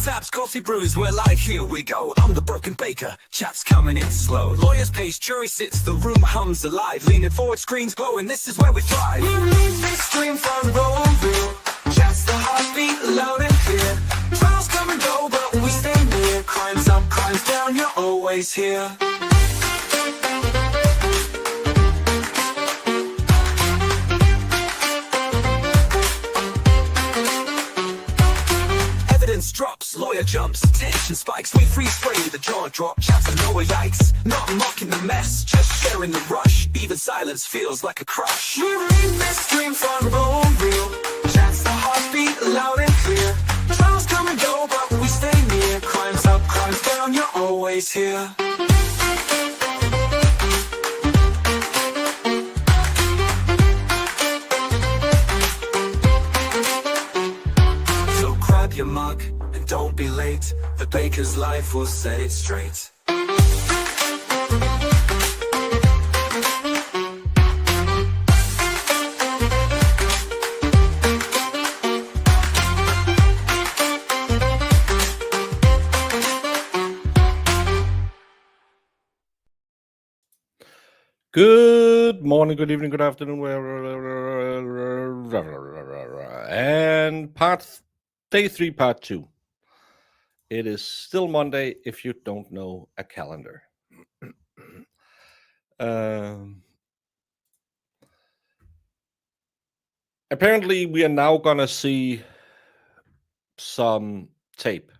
taps, coffee brews, we're like, here we go. I'm the broken baker, chat's coming in slow. Lawyers pace, jury sits, the room hums alive. Leaning forward, screens glowing, this is where we thrive. Stream front row real, chat's the heartbeat, loud and clear. Trials come and go, but we stay near. Crimes up, crimes down, you're always here. Drops, lawyer jumps, tension spikes, we freeze frame, the jaw drop, chats and lower yikes. Not mocking the mess, just sharing the rush. Even silence feels like a crush. We read this dream front row real, chats the heartbeat, loud and clear. Trials come and go, but we stay near. Crimes up, crimes down, you're always here. So grab your mug, don't be late, the baker's life will set it straight. Good morning, good evening, good afternoon, and day 3, part 2. It is still Monday if you don't know a calendar. Apparently, we are now going to see some tape.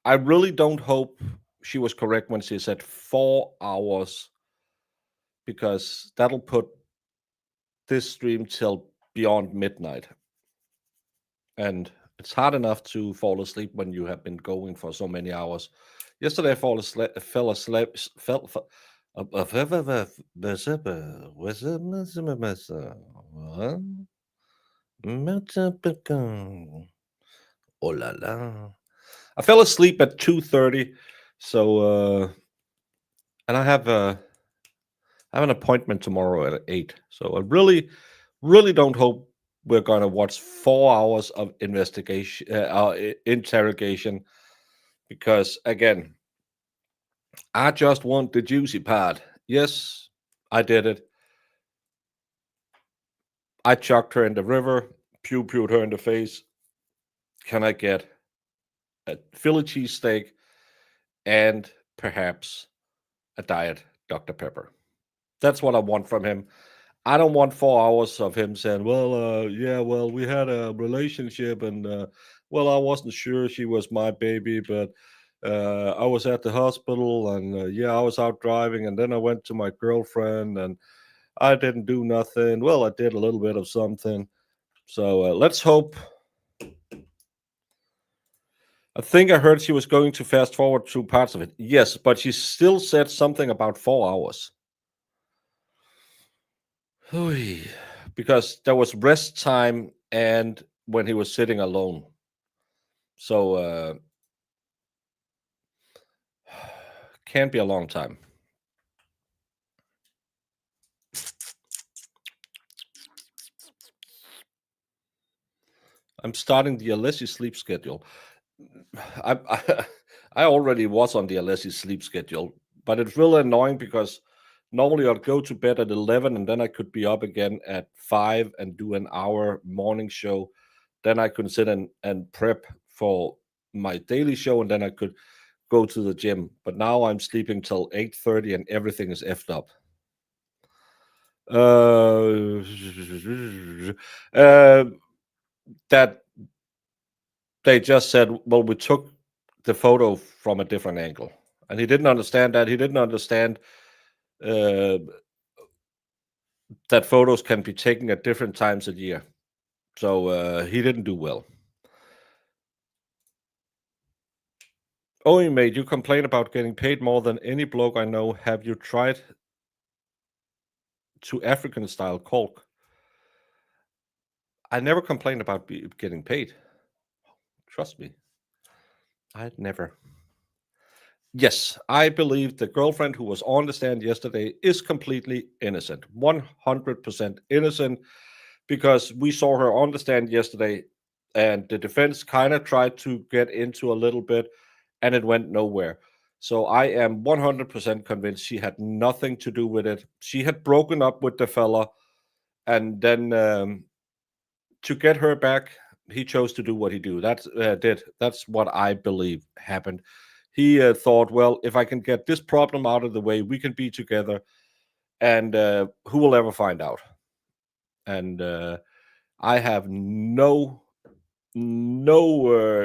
I really don't hope she was correct when she said 4 hours, because that'll put this stream till beyond midnight. And it's hard enough to fall asleep when you have been going for so many hours. Yesterday, I fell asleep. Oh la la! I fell asleep at 2:30. So, and I have an appointment tomorrow at 8. So I really don't hope we're going to watch 4 hours of interrogation, because again, I just want the juicy part. Yes, I did it. I chucked her in the river, pewed her in the face. Can I get a Philly cheesesteak and perhaps a diet Dr. Pepper? That's what I want from him. I don't want 4 hours of him saying, well, we had a relationship and, I wasn't sure she was my baby, but I was at the hospital and, I was out driving and then I went to my girlfriend and I didn't do nothing. Well, I did a little bit of something. So let's hope. I think I heard she was going to fast forward through parts of it. Yes, but she still said something about 4 hours. Because there was rest time and when he was sitting alone. So can't be a long time. I'm starting the Alessi sleep schedule. I already was on the Alessi sleep schedule, but it's really annoying because normally I'd go to bed at 11 and then I could be up again at 5 and do an hour morning show. Then I could sit and prep for my daily show and then I could go to the gym. But now I'm sleeping till 8:30 and everything is effed up. That they just said, well, we took the photo from a different angle. And he didn't understand that. He didn't understand that photos can be taken at different times of year. So he didn't do well. Oh, mate, you complain about getting paid more than any bloke I know. Have you tried to African style caulk? I never complained about getting paid. Trust me. I'd never. Yes, I believe the girlfriend who was on the stand yesterday is completely innocent. 100% innocent, because we saw her on the stand yesterday and the defense kind of tried to get into a little bit, and it went nowhere. So I am 100% convinced she had nothing to do with it. She had broken up with the fella, and then to get her back, he chose to do what he do. That's what I believe happened. He thought, well, if I can get this problem out of the way, we can be together, and who will ever find out? And I have no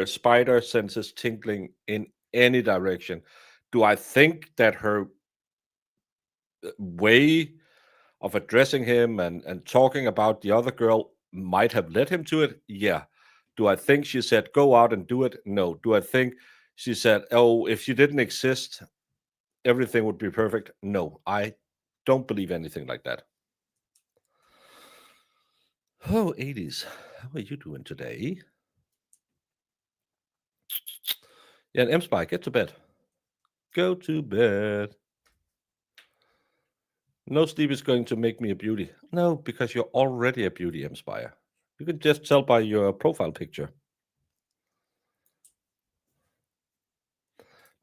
spider senses tingling in any direction. Do I think that her way of addressing him and talking about the other girl might have led him to it? Yeah. Do I think she said, go out and do it? No. Do I think she said, oh, if you didn't exist, everything would be perfect? No. I don't believe anything like that. Oh, 80s. How are you doing today? Yeah, and M-Spy, get to bed. Go to bed. No sleep is going to make me a beauty. No, because you're already a beauty, M-Spire. You can just tell by your profile picture.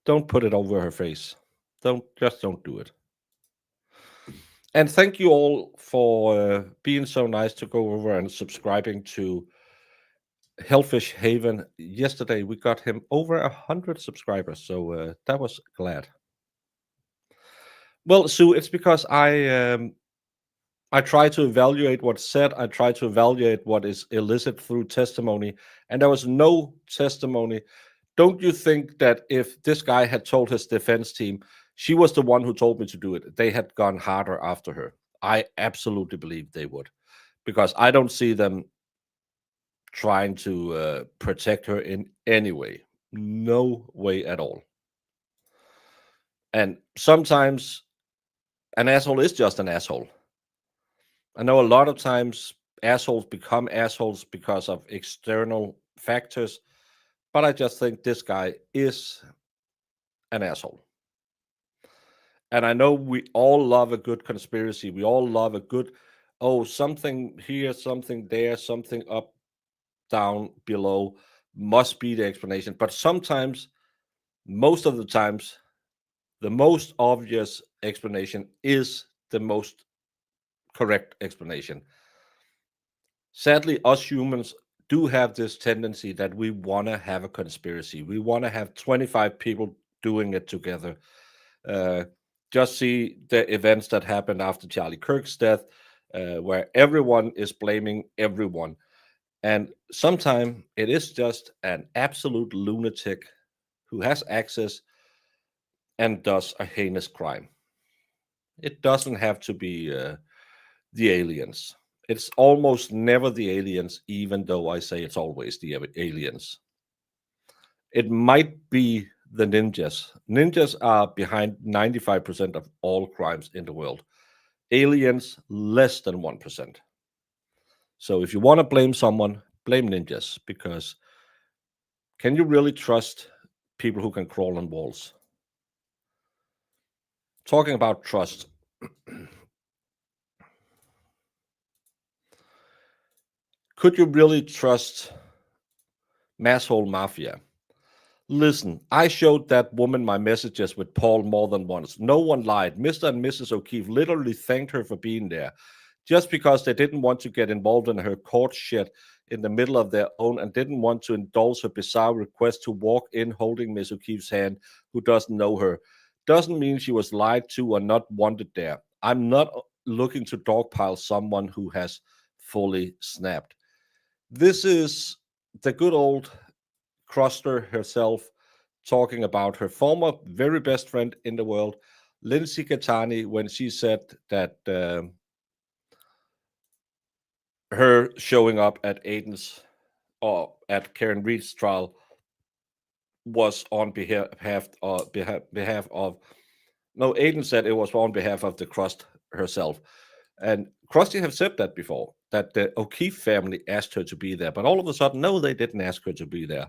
Don't put it over her face. Don't do it. And thank you all for being so nice to go over and subscribing to Hellfish Haven. Yesterday we got him over 100 subscribers, so that was glad. Well, Sue, it's because I try to evaluate what's said. I try to evaluate what is elicited through testimony, and there was no testimony. Don't you think that if this guy had told his defense team, she was the one who told me to do it, they had gone harder after her? I absolutely believe they would, because I don't see them trying to protect her in any way. No way at all. And sometimes an asshole is just an asshole. I know a lot of times assholes become assholes because of external factors, but I just think this guy is an asshole. And I know we all love a good conspiracy. We all love a good, oh, something here, something there, something up, down, below must be the explanation. But sometimes, most of the times, the most obvious explanation is the most correct explanation. Sadly, us humans do have this tendency that we want to have a conspiracy. We want to have 25 people doing it together. Just see the events that happened after Charlie Kirk's death, where everyone is blaming everyone. And sometimes it is just an absolute lunatic who has access and does a heinous crime. It doesn't have to be the aliens. It's almost never the aliens, even though I say it's always the aliens. It might be the ninjas. Ninjas are behind 95% of all crimes in the world. Aliens, less than 1%. So if you want to blame someone, blame ninjas, because can you really trust people who can crawl on walls? Talking about trust. Could you really trust masshole mafia? Listen, I showed that woman my messages with Paul more than once. No one lied. Mr. and Mrs. O'Keefe literally thanked her for being there. Just because they didn't want to get involved in her court shit in the middle of their own and didn't want to indulge her bizarre request to walk in holding Miss O'Keefe's hand, who doesn't know her, doesn't mean she was lied to or not wanted there. I'm not looking to dogpile someone who has fully snapped. This is the good old Cruster herself talking about her former very best friend in the world, Lindsay Catani, when she said that her showing up at Aiden's or at Karen Reed's trial was on behalf of no, Aiden said it was on behalf of the Crust herself. And Krusty have said that before, that the O'Keefe family asked her to be there, but all of a sudden, no, they didn't ask her to be there.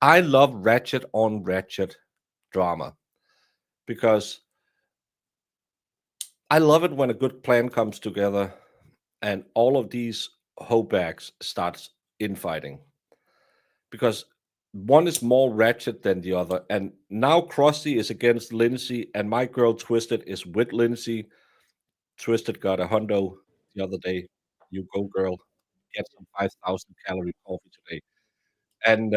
I love ratchet on ratchet drama because I love it when a good plan comes together and all of these hopebags starts infighting. because one is more ratchet than the other. And now Krusty is against Lindsay, and my girl Twisted is with Lindsay. Twisted got a hundo the other day. You go, girl. Get some 5,000 calorie coffee today. And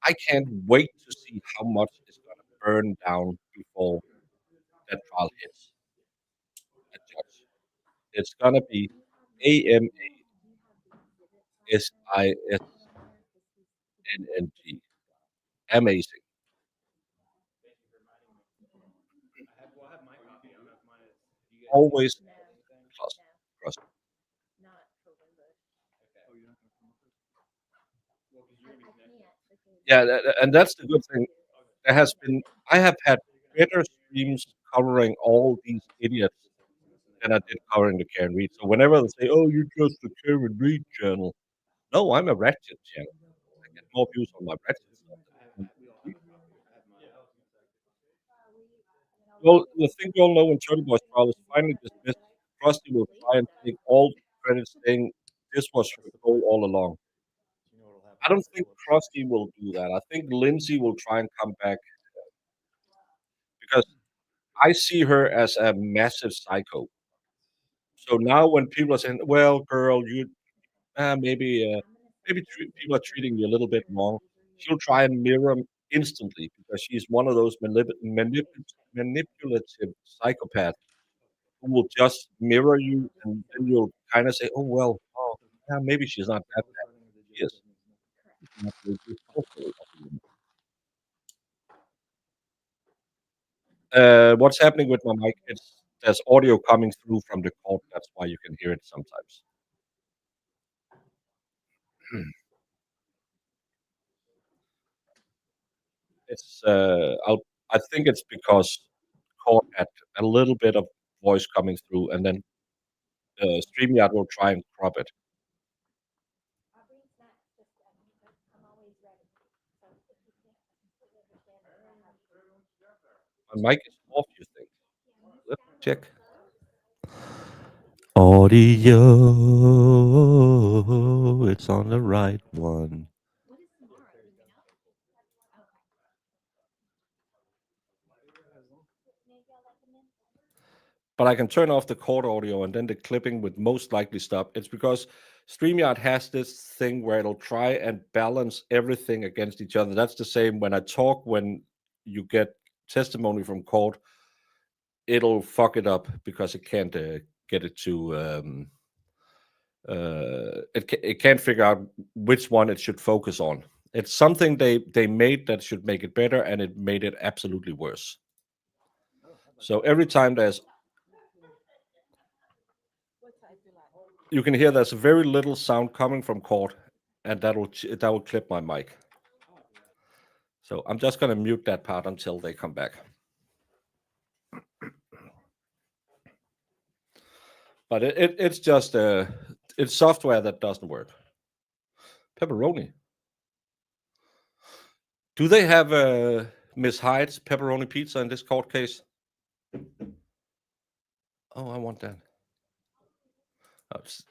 I can't wait to see how much is going to burn down before that trial hits a judge. It's going to be AMASISNNG. Amazing. Always plus. Trust. Yeah, and that's the good thing. There has been I have had better streams covering all these idiots than I did covering the Karen Reed. So whenever they say, "Oh, you're just the Karen Reed channel," no, I'm a Ratchet channel. I get more views on my Ratchet stuff than on Reed. Well, the thing you all know when Turtle Boy's trial is finally dismissed, Krusty will try and take all the credit, saying this was her goal all along. I don't think Krusty will do that. I think Lindsay will try and come back because I see her as a massive psycho. So now when people are saying, "Well, girl, you maybe people are treating you a little bit wrong," she'll try and mirror 'em instantly because she's one of those manipulative psychopaths who will just mirror you, and then you'll kind of say, "Oh well, oh yeah, maybe she's not that bad." She is. She's an absolutely awful of a woman. What's happening with my mic? There's audio coming through from the court. That's why you can hear it sometimes. It's I think it's because Cord had a little bit of voice coming through, and then StreamYard will try and crop it. My mic is off, you think? Let me check. Audio, it's on the right one. But I can turn off the cord audio and then the clipping would most likely stop. It's because StreamYard has this thing where it'll try and balance everything against each other. That's the same when I talk, when you get testimony from court, it'll fuck it up because it can't get it to. It can't figure out which one it should focus on. It's something they made that should make it better, and it made it absolutely worse. So every time you can hear there's very little sound coming from court, and that will clip my mic. So I'm just gonna mute that part until they come back. But it's just it's software that doesn't work. Pepperoni. Do they have Miss Hyde's pepperoni pizza in this court case? Oh, I want that.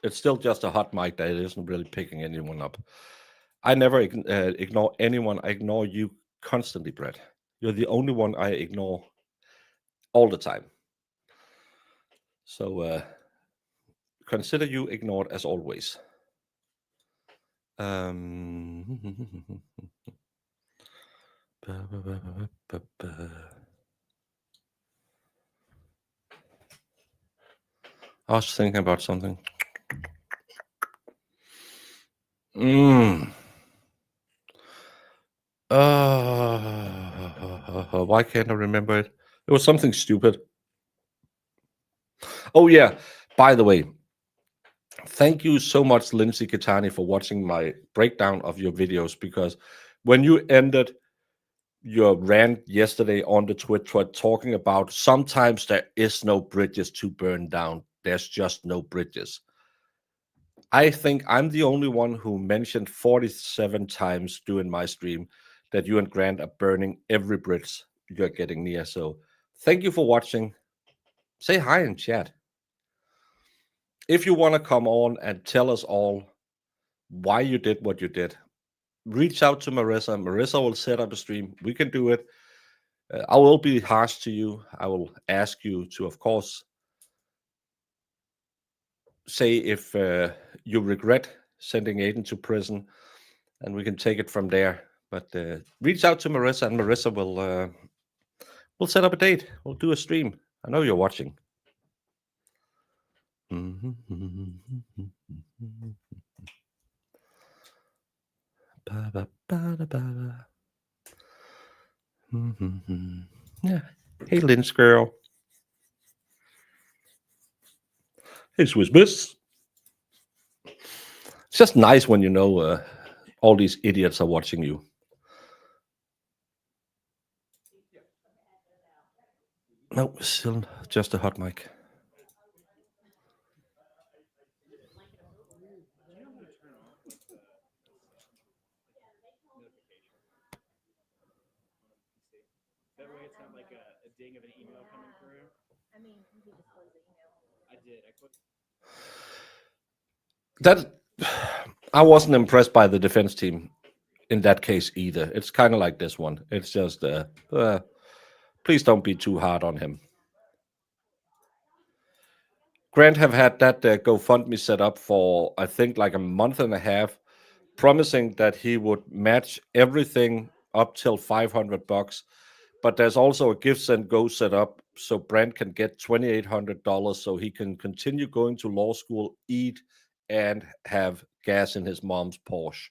It's still just a hot mic that isn't really picking anyone up. I never ignore anyone. I ignore you constantly, Brett. You're the only one I ignore all the time. So consider you ignored as always. I was thinking about something. Why can't I remember it? It was something stupid. Oh yeah. By the way, thank you so much, Lindsay Kitani, for watching my breakdown of your videos, because when you ended your rant yesterday on the Twitter talking about sometimes there is no bridges to burn down, there's just no bridges. I think I'm the only one who mentioned 47 times during my stream that you and Grant are burning every bridge you're getting near. So thank you for watching. Say hi in chat. If you want to come on and tell us all why you did what you did. Reach out to Marissa. Marissa will set up a stream. We can do it. I will be harsh to you. I will ask you to, of course, say if you regret sending Aiden to prison, and we can take it from there. But reach out to Marissa, and Marissa will set up a date. We'll do a stream. I know you're watching. Yeah. Hey, Lynch girl. Hey, Swiss Miss. It's just nice when you know all these idiots are watching you. No, still just a hot mic. That I wasn't impressed by the defense team in that case either. It's kind of like this one. It's just please don't be too hard on him. Grant have had that GoFundMe set up for I think like a month and a half, promising that he would match everything up till $500. But there's also a gifts and go set up so Brent can get $2,800 so he can continue going to law school, eat, and have gas in his mom's Porsche.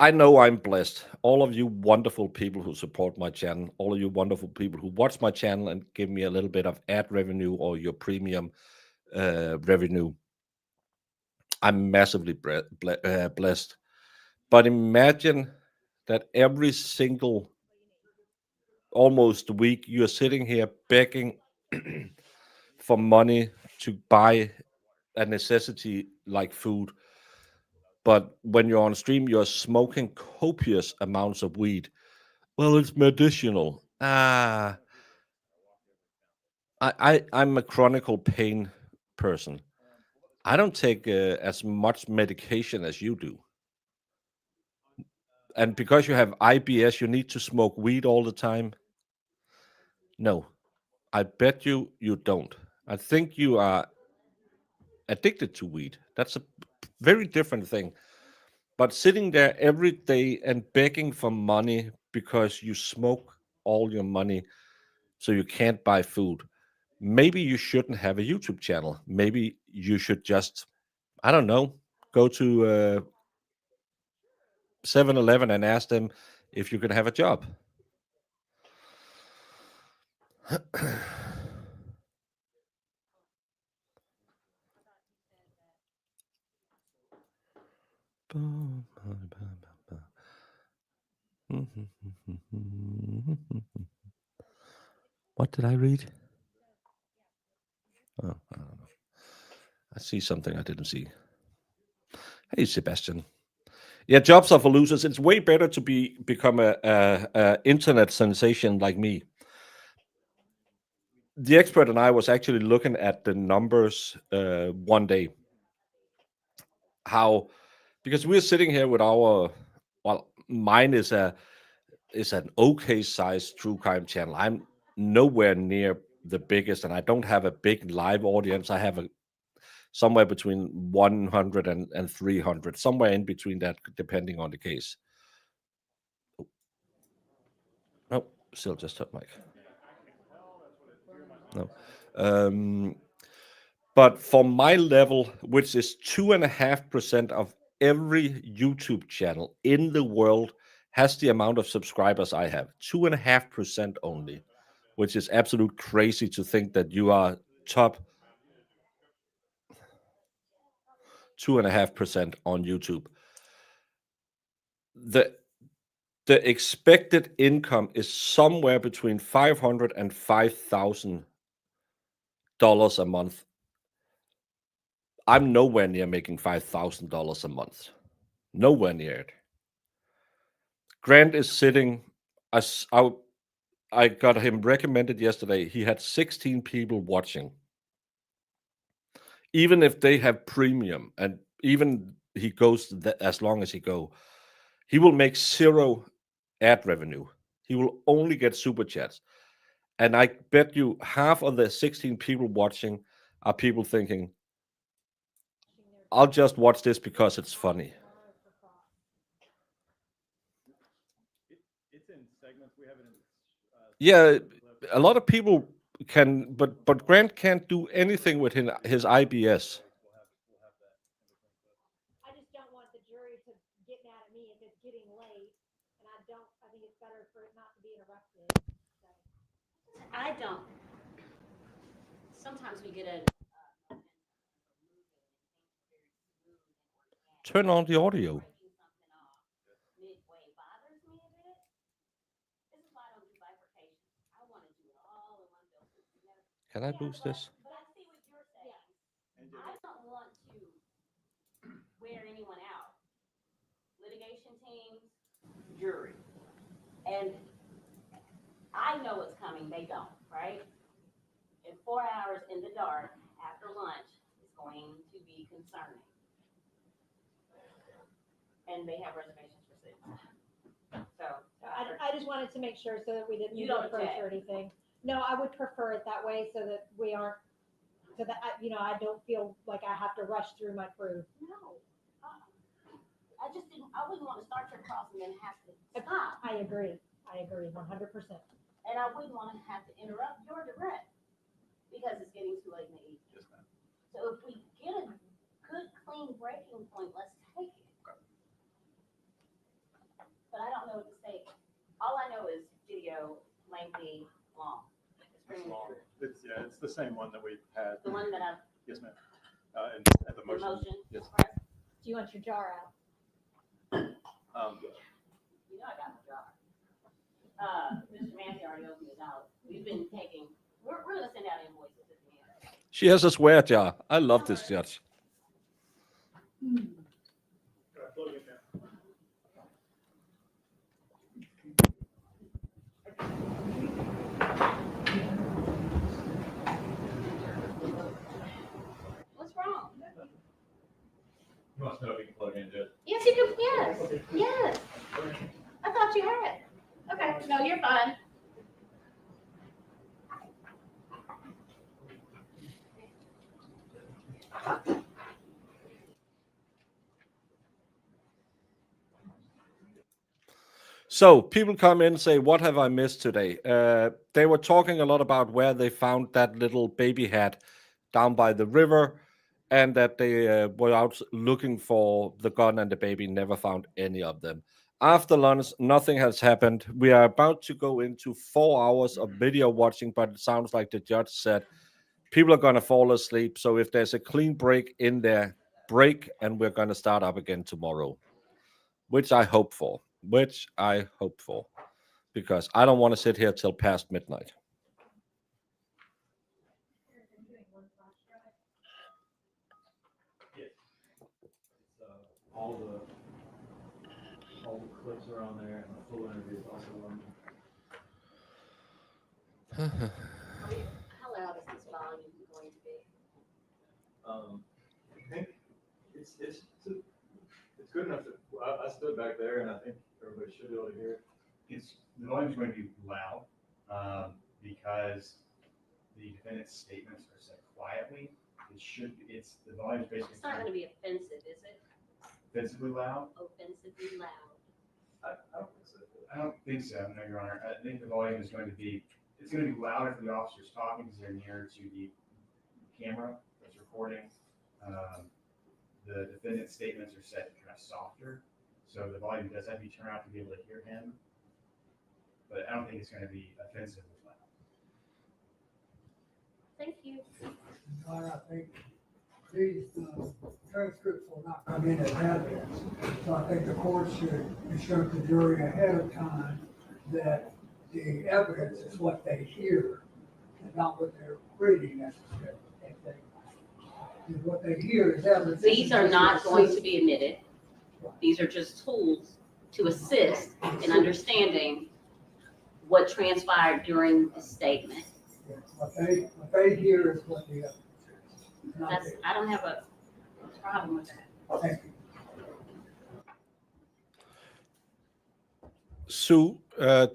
I know I'm blessed. All of you wonderful people who support my channel, all of you wonderful people who watch my channel and give me a little bit of ad revenue or your premium revenue. I'm massively blessed. But imagine that every single almost week you're sitting here begging for money to buy a necessity like food. But when you're on stream, you're smoking copious amounts of weed. Well, it's medicinal. I'm a chronic pain person. I don't take as much medication as you do. And because you have IBS, you need to smoke weed all the time. No, I bet you don't. I think you are addicted to weed. That's a very different thing. But sitting there every day and begging for money because you smoke all your money so you can't buy food. Maybe you shouldn't have a YouTube channel. Maybe you should just, I don't know, go to 7-Eleven and ask them if you can have a job. What did I read? Oh, I don't know. I see something I didn't see. Hey, Sebastian. Yeah, jobs are for losers. It's way better to become a internet sensation like me. The expert and I was actually looking at the numbers one day. How, because we're sitting here with our, well, mine is an okay sized true crime channel. I'm nowhere near the biggest, and I don't have a big live audience. I have somewhere between 100 and 300, somewhere in between that, depending on the case. Oh, still just hot mic. No. But for my level, which is 2.5% of every YouTube channel in the world, has the amount of subscribers I have. 2.5% only, which is absolute crazy to think that you are top 2.5% on YouTube. The expected income is somewhere between $500 and $5,000 a month. I'm nowhere near making $5,000 a month. Nowhere near it. Grant is sitting. I got him recommended yesterday. He had 16 people watching. even if they have premium, and even he goes as long as he go, he will make zero ad revenue. He will only get super chats. And I bet you half of the 16 people watching are people thinking, I'll just watch this because it's funny. It's in segments. We have it in. Yeah, a lot of people can, but Grant can't do anything with his IBS. I just don't want the jury to get mad at me if it's getting late, and I think it's better for it not to be interrupted. So. I don't. Sometimes we get a. Turn on the audio. Midway bothers me a bit. This is why I don't do bifurcation. I want to do it all in one bill. Can I boost this? But I see what you're saying. I don't want to wear anyone out. Litigation teams, jury. And I know it's coming, they don't, right? And 4 hours in the dark after lunch is going to be concerning. And they have reservations for 6. So I just wanted to make sure so that we didn't You don't approach object. or anything. No, I would prefer it that way so that we aren't, so that, I don't feel like I have to rush through my crew. no, I just didn't. I wouldn't want to start your cross and then have to stop, I agree 100%. and I wouldn't want to have to interrupt your direct because it's getting too late in the evening. Yes, ma'am. So if we get a good, clean breaking point, let's take it. But I don't know what to say. All I know is video, lengthy, long. It's long. It's the same one that we've had. The one that I've. Yes, ma'am. And at the motion. Motion. Yes. Do you want your jar out? You know I got my jar. Mr. Mancy already opened it out. We've been taking. We're gonna send out invoices at the end. She has a swear jar. I love this judge. What's wrong? You want to know if you can plug into it? Yes, you can. Yes, yes. I thought you had. Okay, no, you're fine. So people come in and say, what have I missed today? They were talking a lot about where they found that little baby hat down by the river, and that they were out looking for the gun and the baby, never found any of them. After lunch, nothing has happened. We are about to go into 4 hours of video watching, but it sounds like the judge said people are going to fall asleep. So if there's a clean break in there, break, and we're going to start up again tomorrow, which I hope for. Because I don't want to sit here till past midnight. Yes. All the clips are on there, and the full interview is also on there. How loud is this volume going to be? I think it's good enough that I stood back there, and I think everybody should be able to hear it. The volume's going to be loud because the defendant's statements are said quietly. The volume's basically It's not going to be offensive, is it? offensively loud. Offensively loud. I don't think so, no, Your Honor. I think the volume is going to be, it's going to be louder for the officers talking because they're nearer to the camera that's recording. The defendant's statements are set kind of softer, so the volume does have to be turned out to be able to hear him. But I don't think it's going to be offensively loud. Thank you. I think these transcripts will not come in as evidence. So I think the court should instruct the jury ahead of time that the evidence is what they hear and not what they're reading necessarily. What they hear is evidence. These are not going to be admitted. These are just tools to assist in understanding what transpired during the statement. What they hear is what the evidence is. not That's, there. I don't have a problem with that. Thank you. Sue,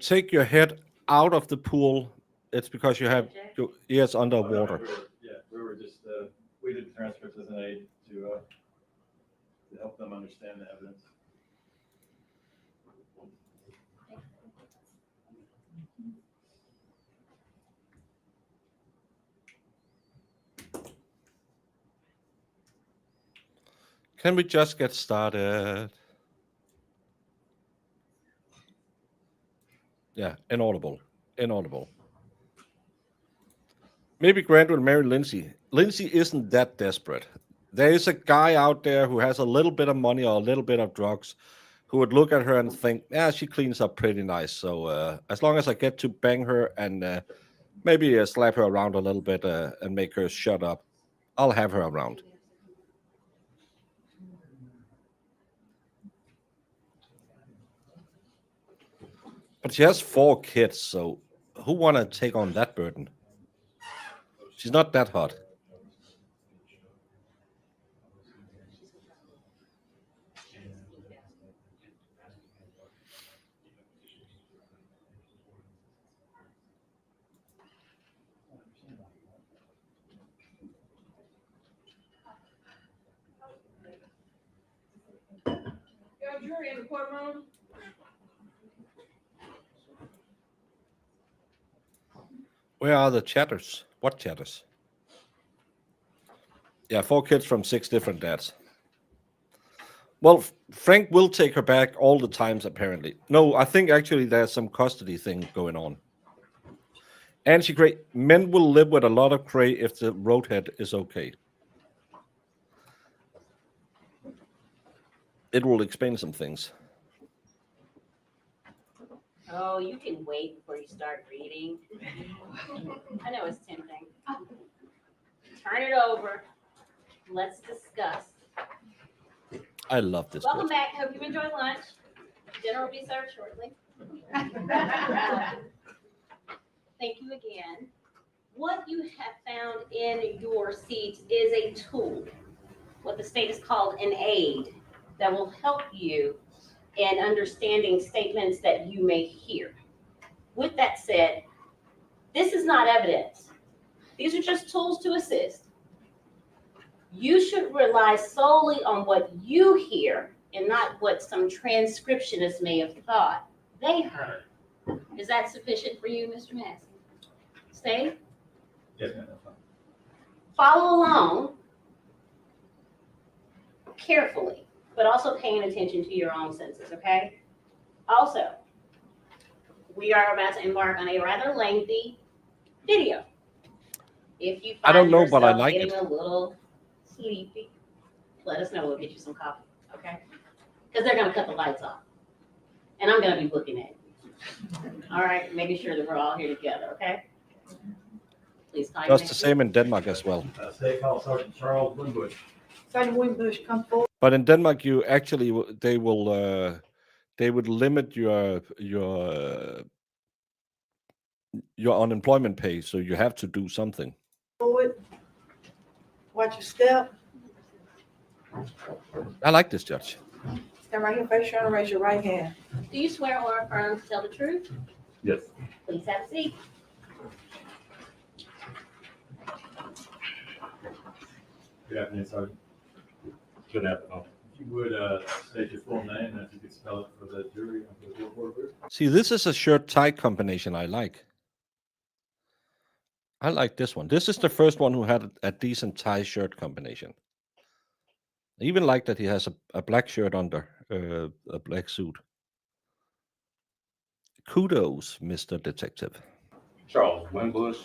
take your head out of the pool. It's because you have your ears underwater. We were just, we did the transcripts as an aid to help them understand the evidence. Can we just get started? Yeah, inaudible. Inaudible. Maybe Grant will marry Lindsay. Lindsay isn't that desperate. There is a guy out there who has a little bit of money or a little bit of drugs who would look at her and think, yeah, she cleans up pretty nice. So as long as I get to bang her and maybe slap her around a little bit and make her shut up, I'll have her around. But she has 4 kids, so who want to take on that burden? She's not that hot. Your jury in the courtroom. Where are the chatters? What chatters? Yeah, 4 kids from 6 different dads. Well, Frank will take her back all the times, apparently. No, I think actually there's some custody thing going on. And she great. Men will live with a lot of cray if the roadhead is okay. It will explain some things. Oh, you can wait before you start reading. I know it's tempting. Turn it over. Let's discuss. I love this Welcome book. back. Hope you enjoy lunch. Dinner will be served shortly. Thank you again. What you have found in your seat is a tool, what the state has called an aid, that will help you in understanding statements that you may hear. With that said, this is not evidence. These are just tools to assist. You should rely solely on what you hear and not what some transcriptionist may have thought they heard. Is that sufficient for you, Mr. Massey? Stay? Yes, ma'am, that's fine. Follow along carefully, but also paying attention to your own senses, okay? Also, we are about to embark on a rather lengthy video. If you I find don't know, but I yourself like getting it. a little sleepy, let us know. We'll get you some coffee, okay? Because they're gonna cut the lights off, and I'm gonna be looking at you. All right, making sure that we're all here together, okay? Please call your Just the name. same in Denmark as well. State House Sergeant Charles Winbush. Sergeant Winbush, come forward. But in Denmark, you actually they would limit your unemployment pay, so you have to do something. Watch your step. I like this judge. Stand right here, face your raise your right hand. Do you swear or affirm to tell the truth? Yes. Please have a seat. Good afternoon, Sergeant. Good afternoon. If you would state your full name and if you could spell it for the jury and for the reporter. See, this is a shirt-tie combination I like. I like this one. This is the first one who had a decent tie shirt combination. I even like that he has a black shirt under a black suit. Kudos, Mr. Detective. Charles Winbush,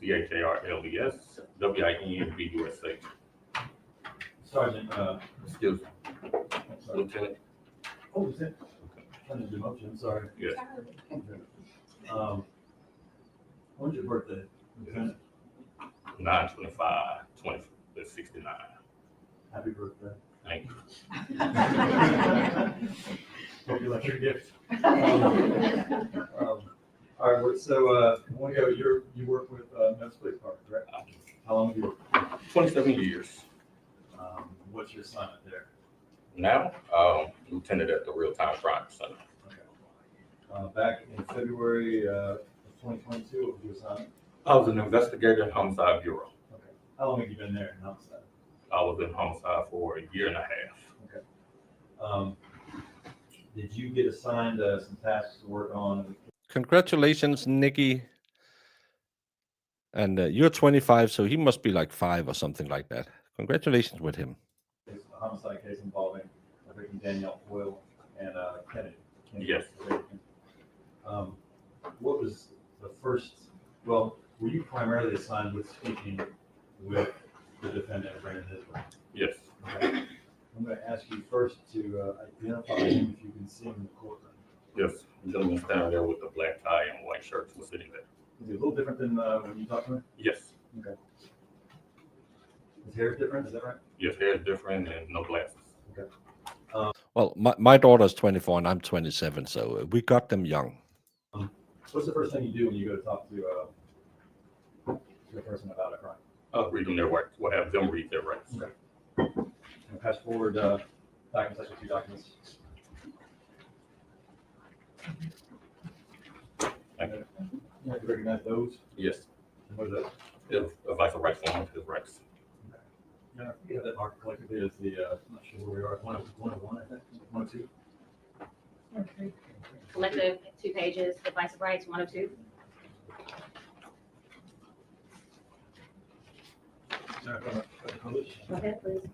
CHARLES, WINBUSA. Sergeant, Excuse me, I'm sorry. Lieutenant. Oh, is it? I didn't do motion, I'm sorry. Yes. When's your birthday? Lieutenant? 9/25/69. Happy birthday. Thank you. Hope you like your gift. All right, so, I want to go, you work with Memphis Police Department, correct? How long have you worked? 27 years. What's your assignment there? Now, lieutenant at the real-time crime center. Back in February of 2022, what was your assignment? I was an investigator in homicide bureau. Okay. How long have you been there in homicide? I was in homicide for a year and a half. Did you get assigned some tasks to work on? Congratulations, Nikki. And you're 25, so he must be like 5 or something like that. Congratulations with him. A homicide case involving Victim Danielle Hoyle and Kennedy. Yes. What was the first, well, were you primarily assigned with speaking with the defendant, Brandon Isabelle? Yes. Okay. I'm going to ask you first to identify him if you can see him in the courtroom. Yes. The gentleman standing there with the black tie and white shirt was sitting there. Is he a little different than when you talked to him? Yes. Okay. His hair is different, is that right? Yes, hair is different and no glasses. Well, my daughter's 24 and I'm 27, so we got them young. What's the first thing you do when you go to talk to a person about a crime? Read them their rights. We'll have them read their rights. Okay. And pass forward documents such as 2 documents. Thank you. You have to recognize those. Yes. And what are those? If a vice of rights form, his rights. Yeah, you have that marked collectively as the, I'm not sure where we are, 101, I think, 102. Collective, 2 pages, advice of rights, 102. Go ahead, please.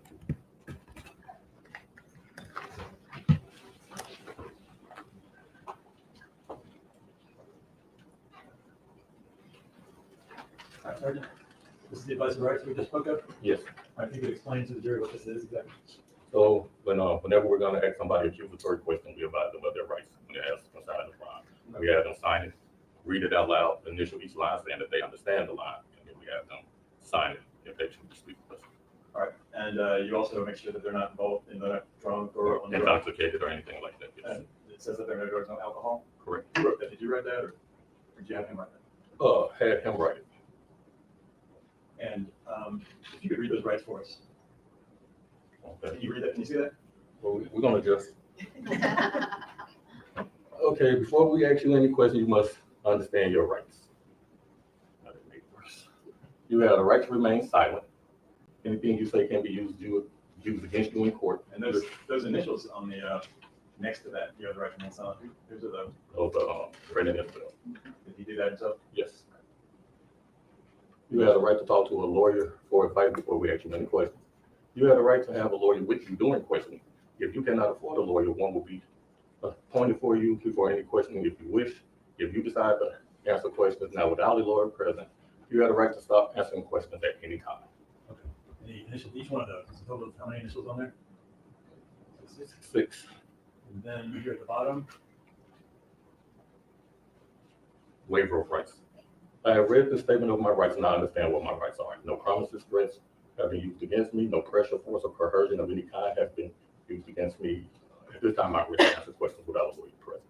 All right, Sergeant, this is the advice of rights we just spoke of. Yes. I think it explains to the jury what this is exactly. So whenever we're going to ask somebody accusatory question, we advise them of their rights when they ask concerning the crime. We have them sign it, read it out loud, initial each line saying that they understand the line, and then we have them sign it if they choose to speak with us. All right, and you also make sure that they're not involved in the drunk or on the drugs. Intoxicated or anything like that. Yes. And it says that there are no drugs, no alcohol. Correct. Who wrote that? Did you write that, or did you have him write that? Had him write it. And if you could read those rights for us. Okay. Can you read that? Can you see that? Well, we're going to just. Okay, before we ask you any questions, you must understand your rights. You have the right to remain silent. Anything you say can be used against you in court. And those initials on the next to that, you have the right to remain silent. Whose are those? Of Brandon Isabelle. Did he do that himself? Yes. You have the right to talk to a lawyer for advice before we ask you any questions. You have the right to have a lawyer with you during questioning. If you cannot afford a lawyer, one will be appointed for you before any questioning if you wish. If you decide to answer questions now without a lawyer present, you have the right to stop answering questions at any time. Okay. And the initial, each one of those, is a total of how many initials on there? 6. And then here at the bottom, Waiver of rights. I have read the statement of my rights and I understand what my rights are. No promises, threats have been used against me. No pressure, force, or coercion of any kind has been used against me. At this time, I really answer questions without a lawyer present.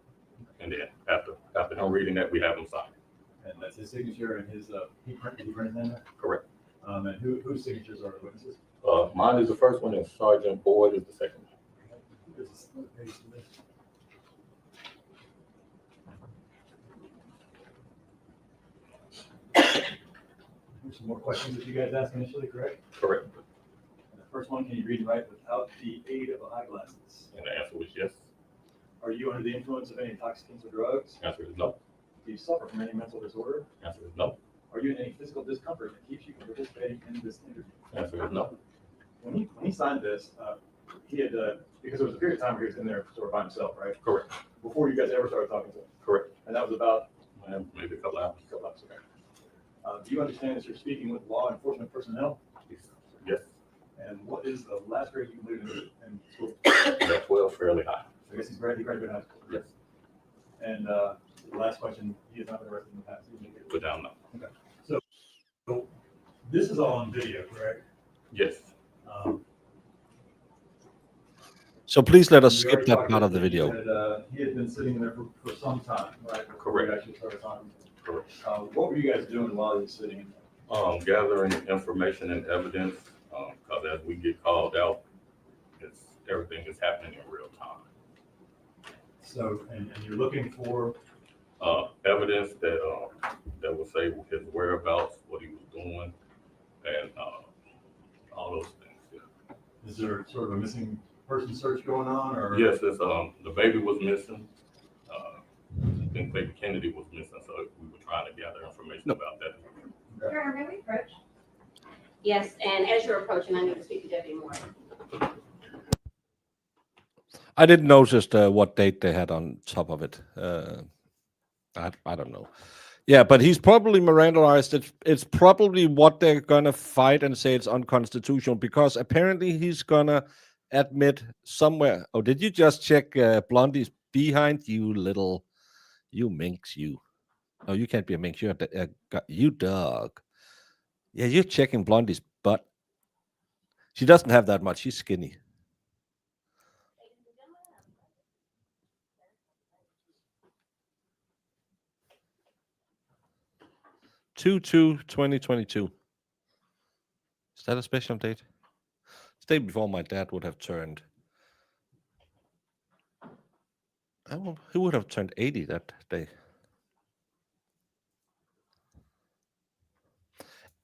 And then after him reading that, we have him sign. and that's his signature and his, did he print his name there? Correct. And whose signatures are the witnesses? Mine is the first one and Sergeant Boyd is the second. This is another page to this. There's some more questions that you guys asked initially, correct? Correct. And the first one, can you read and write without the aid of eyeglasses? And the answer was yes. Are you under the influence of any intoxicants or drugs? Answer is no. Do you suffer from any mental disorder? Answer is no. Are you in any physical discomfort that keeps you from participating in this interview? Answer is no. When he signed this, he had, because there was a period of time where he was in there sort of by himself, right? Correct. Before you guys ever started talking to him. Correct. And that was about Maybe a couple hours. a couple hours ago. Do you understand that you're speaking with law enforcement personnel? Yes. And what is the last grade you completed in school? That 12 fairly high. I guess he graduated high school. Yes. And the last question, he has not been arrested in the past. Put down no. So this is all on video, correct? Yes. So please let us You skip already that talked part of about the video. that, he had been sitting there for some time, right? Before Correct. you actually started talking to him. Correct. What were you guys doing while he was sitting in Gathering information and evidence, because as we get called out, everything is happening in real time. So, and you're looking for, Evidence that will say his whereabouts, what he was doing, and all those things. Yeah. is there sort of a missing person search going on, or? Yes, it's the baby was missing. I think baby Kennedy was missing, so we were trying to gather information about that. Your Honor, may we approach? Yes, and as you're approaching, I need to speak to Deputy Moore. I didn't notice what date they had on top of it. I don't know. Yeah, but he's probably Mirandized. It's probably what they're gonna fight and say it's unconstitutional, because apparently he's gonna admit somewhere. Oh, did you just check Blondie's behind, you minx, you? Oh, you can't be a minx. You're you dog. Yeah, you're checking Blondie's butt. She doesn't have that much. She's skinny. Two 2022. Is that a special date? It's the day before my dad would have turned. He would have turned 80 that day.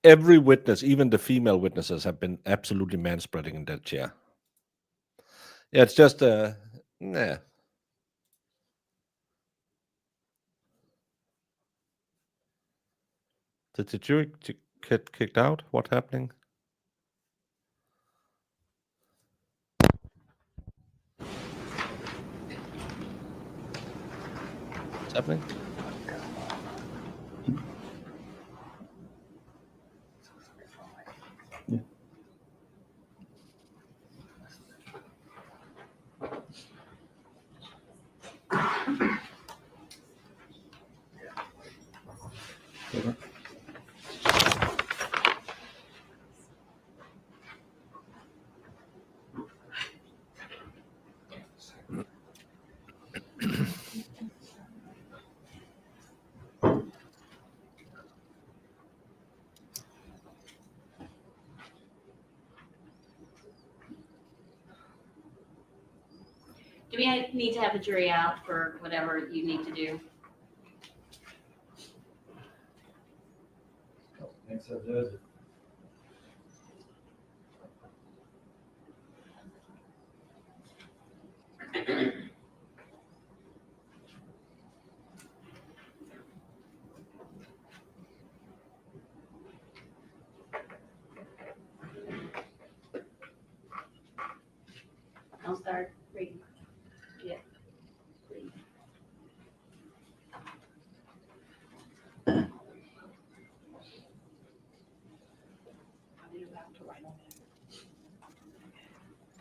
Every witness, even the female witnesses, have been absolutely manspreading in that chair. Yeah, it's just nah. Did the jury get kicked out? What's happening? What's happening? Do we need to have the jury out for whatever you need to do? Thanks, so does it. I'll start reading. Yeah. Please.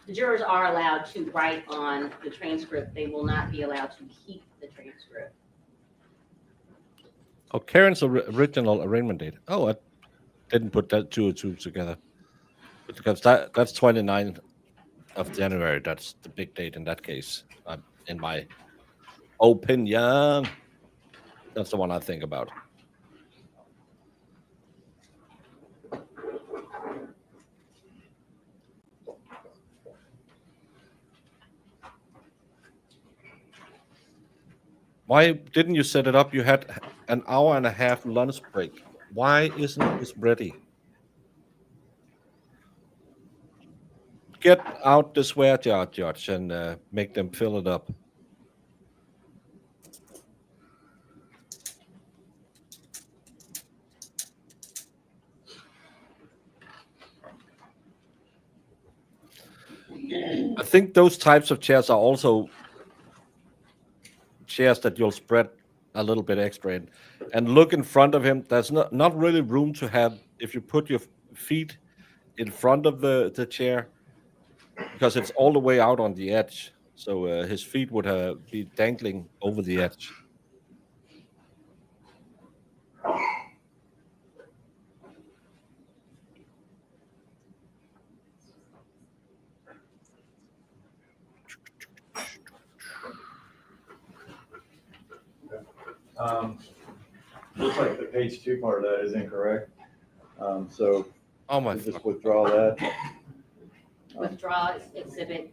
The jurors are allowed to write on the transcript. They will not be allowed to keep the transcript. Oh, Karen's original arraignment date. Oh, I didn't put that two or two together. Because that's 29th of January. That's the big date in that case. In my opinion, that's the one I think about. Why didn't you set it up? You had an hour and a half lunch break. Why isn't this ready? Get out the swear jar, Judge, and make them fill it up. I think those types of chairs are also chairs that you'll spread a little bit extra in. And look in front of him. There's not really room to have, if you put your feet in front of the chair, because it's all the way out on the edge. So his feet would be dangling over the edge. Looks like the page 2 part of that is incorrect. So Oh my! we just fuck. withdraw that. Withdraw exhibit.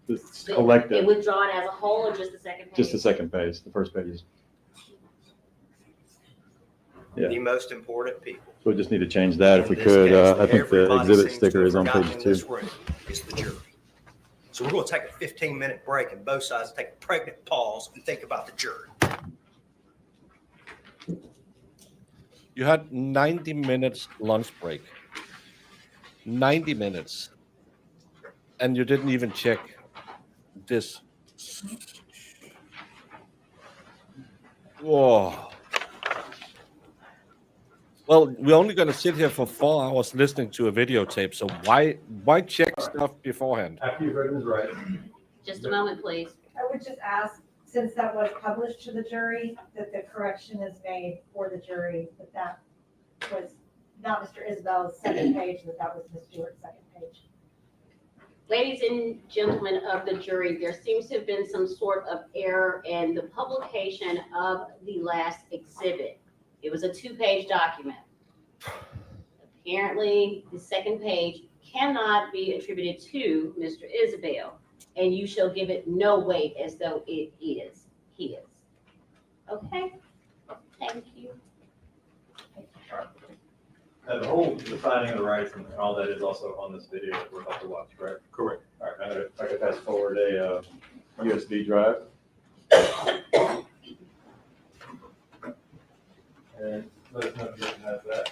It's It collective, withdrawn as a whole or just the second page? just the second page, the first page is. Yeah. The most important people. So we just need to change that if we In this could. case, I think the everybody exhibit seems to sticker have is on forgotten page in 2. this room is the jury. So we're going to take a 15-minute break and both sides take a pregnant pause and think about the jury. You had 90 minutes lunch break. 90 minutes. And you didn't even check this. Whoa. Well, we're only going to sit here for 4 hours listening to a videotape. So why check stuff beforehand? After you've read his rights, Just a moment, please. I would just ask, since that was published to the jury, that the correction is made for the jury, that was not Mr. Isabel's second page, that was Ms. Stewart's second page. Ladies and gentlemen of the jury, there seems to have been some sort of error in the publication of the last exhibit. It was a 2-page document. Apparently, the second page cannot be attributed to Mr. Isabelle, and you shall give it no weight as though it is his. Okay? Thank you. the whole, the signing of the rights and all that is also on this video that we're about to watch, correct? Correct. All right, if I could fast forward a USB drive. And let us know if you recognize that.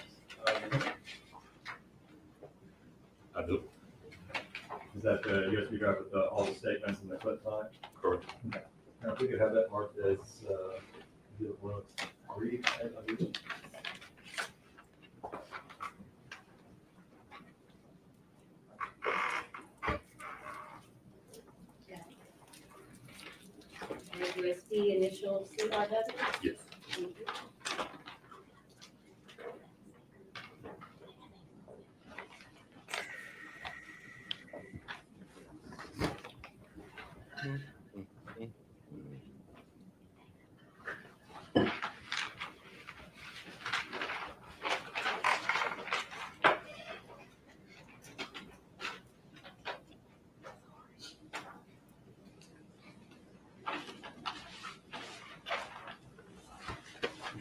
I do. Is that the USB drive with all the statements and the clips on it? Correct. Now, if we could have that marked as, read, I do. USB initial CRW? Yes. Thank you.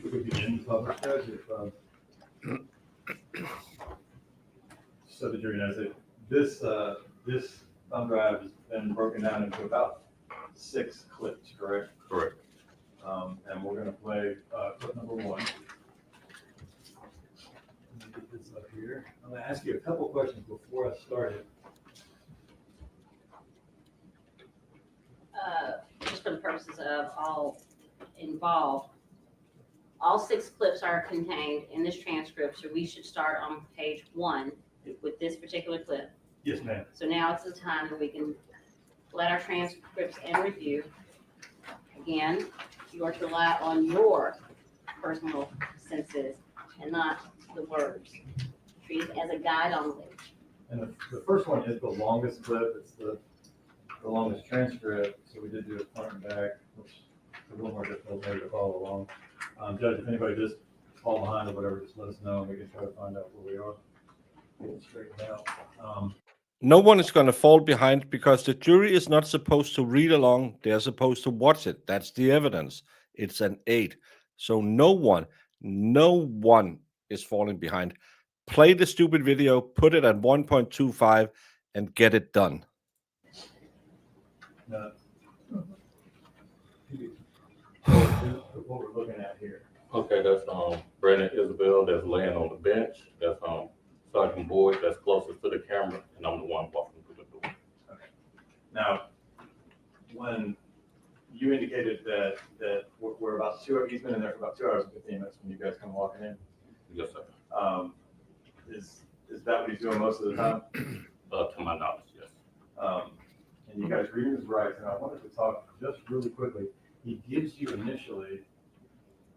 We could begin to publish those if, so the jury knows that this thumb drive has been broken down into about 6 clips, correct? Correct. And we're gonna play, clip number 1. Let me get this up here. I'm gonna ask you a couple questions before I start it. Just for the purposes of all involved, all 6 clips are contained in this transcript, so we should start on page 1 with this particular clip. Yes, ma'am. So now it's the time that we can let our transcripts and review. Again, you are to rely on your personal senses and not the words. Treat it as a guide only. And the first one is the longest clip. It's the longest transcript. So we did do it front and back, which is a little more difficult maybe to follow along. Judge, if anybody just fall behind or whatever, just let us know and we can try to find out where we are. Get it straightened out. No one is going to fall behind because the jury is not supposed to read along. They're supposed to watch it. That's the evidence. It's an 8. So no one is falling behind. Play the stupid video, put it at 1.25 and get it done. Now, what we're looking at here. Okay, that's Brandon Isabelle that's laying on the bench. That's Sergeant Boyd that's closest to the camera, and I'm the one walking through the door. Now, when you indicated that we're about 2 hours, he's been in there for about 2 hours and 15 minutes when you guys come walking in. Yes, sir. Is that what he's doing most of the time? To my knowledge, yes. And you guys reading his rights, and I wanted to talk just really quickly. He gives you initially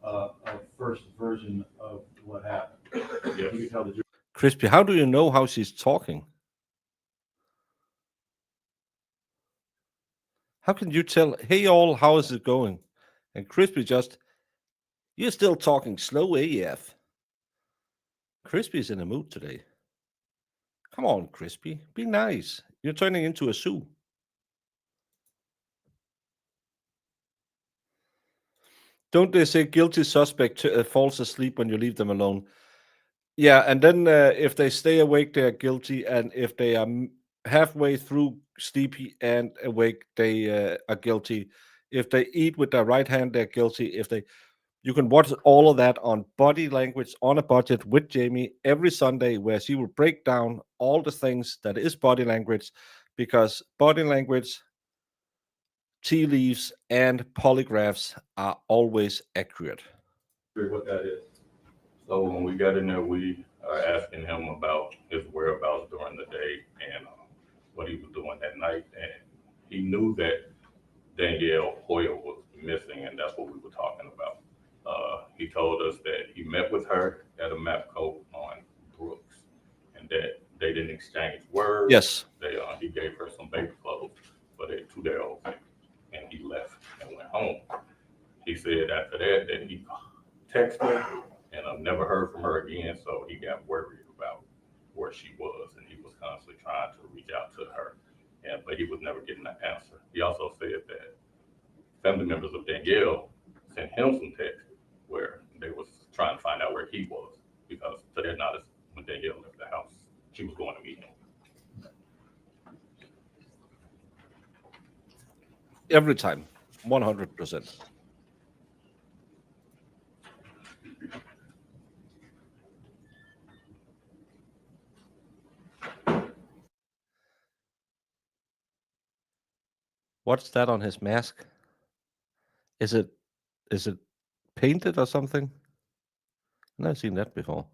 a first version of what happened. Yes. You can tell the jury. Crispy, how do you know how she's talking? How can you tell, hey all, how is it going? And Crispy just, you're still talking slow AF. Crispy's in the mood today. Come on, Crispy. Be nice. You're turning into a zoo. Don't they say guilty suspect falls asleep when you leave them alone? Yeah, and then if they stay awake, they're guilty, and if they are halfway through sleepy and awake, they are guilty. If they eat with their right hand, they're guilty. You can watch all of that on Body Language on a Budget with Jamie every Sunday, where she will break down all the things that is body language, because body language, tea leaves, and polygraphs are always accurate. What that is. So when we got in there, we are asking him about his whereabouts during the day and what he was doing that night. And he knew that Danielle Hoyle was missing, and that's what we were talking about. He told us that he met with her at a MAPCO on Brooks, and that they didn't exchange words. Yes. He gave her some baby clothes for their 2-day-old baby, and he left and went home. He said after that he texted her, and I've never heard from her again, so he got worried about where she was, and he was constantly trying to reach out to her, but he was never getting an answer. He also said that family members of Danielle sent him some texts where they was trying to find out where he was, because to their knowledge, when Danielle left the house, she was going to meet him. Every time, 100%. What's that on his mask? Is it painted or something? I've never seen that before.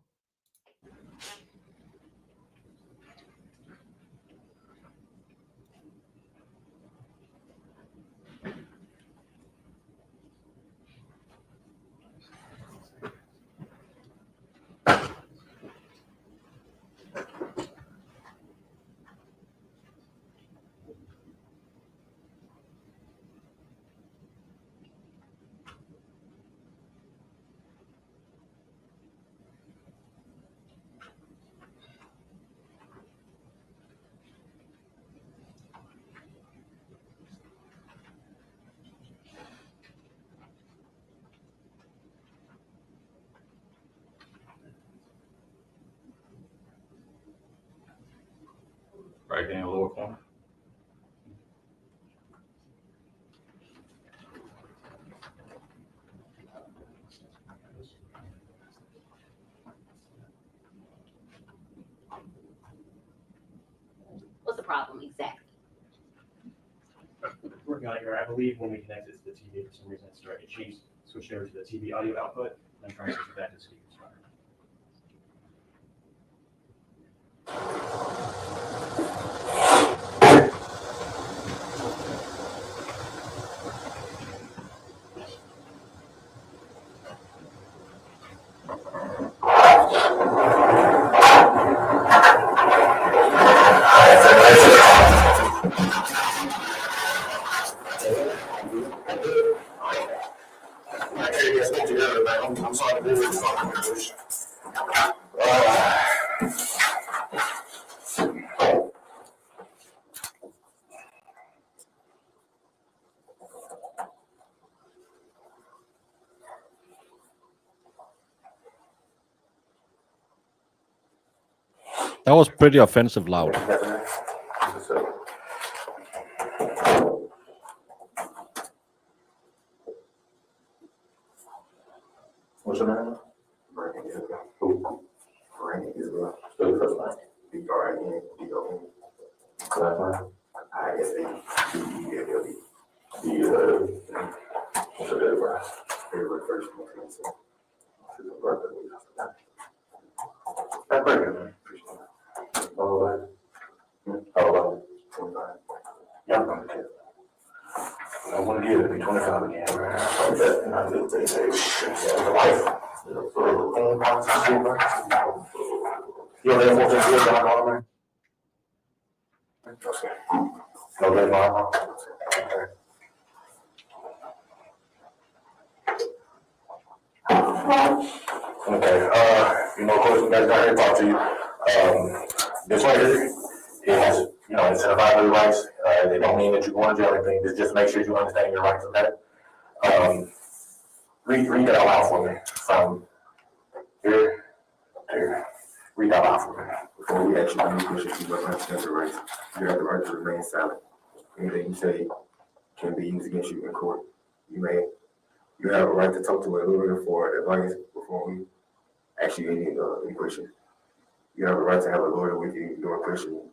Right there in the lower corner. What's the problem exactly? Working on it here, I believe when we connect it to the TV, for some reason it's starting to change, switch over to the TV audio output, and I'm trying to switch it back to the speakers. I'm sorry, this is something. That was pretty offensive loud. What's your name? Brandon Isabelle. Who? Brandon Isabelle. Spell the first name. B-R-A-N-D-O-N. Last name? I-S-A-B-E-L-L-E. What's your date of birth? February 1st, 2026. This is a birthday week. Happy birthday, man. Appreciate it. How old are you? How old are you? 25. Yeah, I'm going to tell. I want to get it to be 25 again, man. I bet, and I do think they the life. You only have 14 years on the man? Okay. No, that's my okay. Okay, of course, we got here to talk to you. This one here, it has, it's survival rights. They don't mean that you're going to jail or anything. It's just make sure you understand your rights, okay? Read that out loud for me. From here to here. Read that out for me. Before we ask you any questions, you must understand your rights. You have the right to remain silent. Anything you say can be used against you in court. You have a right to talk to a lawyer for advice before we ask you any questions. You have a right to have a lawyer with you during questioning.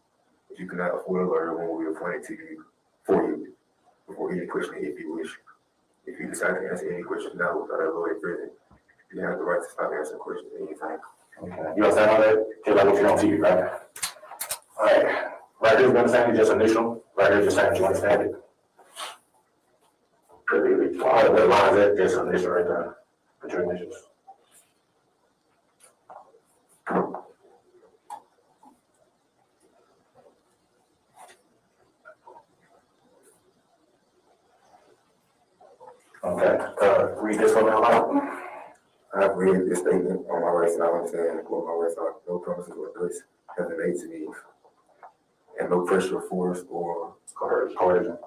If you cannot afford a lawyer, one will be appointed to you for you before any questioning if you wish. If you decide to answer any questions now without a lawyer present, you have the right to stop answering questions at any time. Okay. You understand all that? Just like what you on TV, right? All right. Right here, you understand it, just initial. Right here, just saying that you understand it. All the lines there, just initial right there. Put your initials. Okay, read this one out loud. I have read this statement on my rights and I understand what my rights are. No promises or threats have been made to me, and no pressure, force, or coercion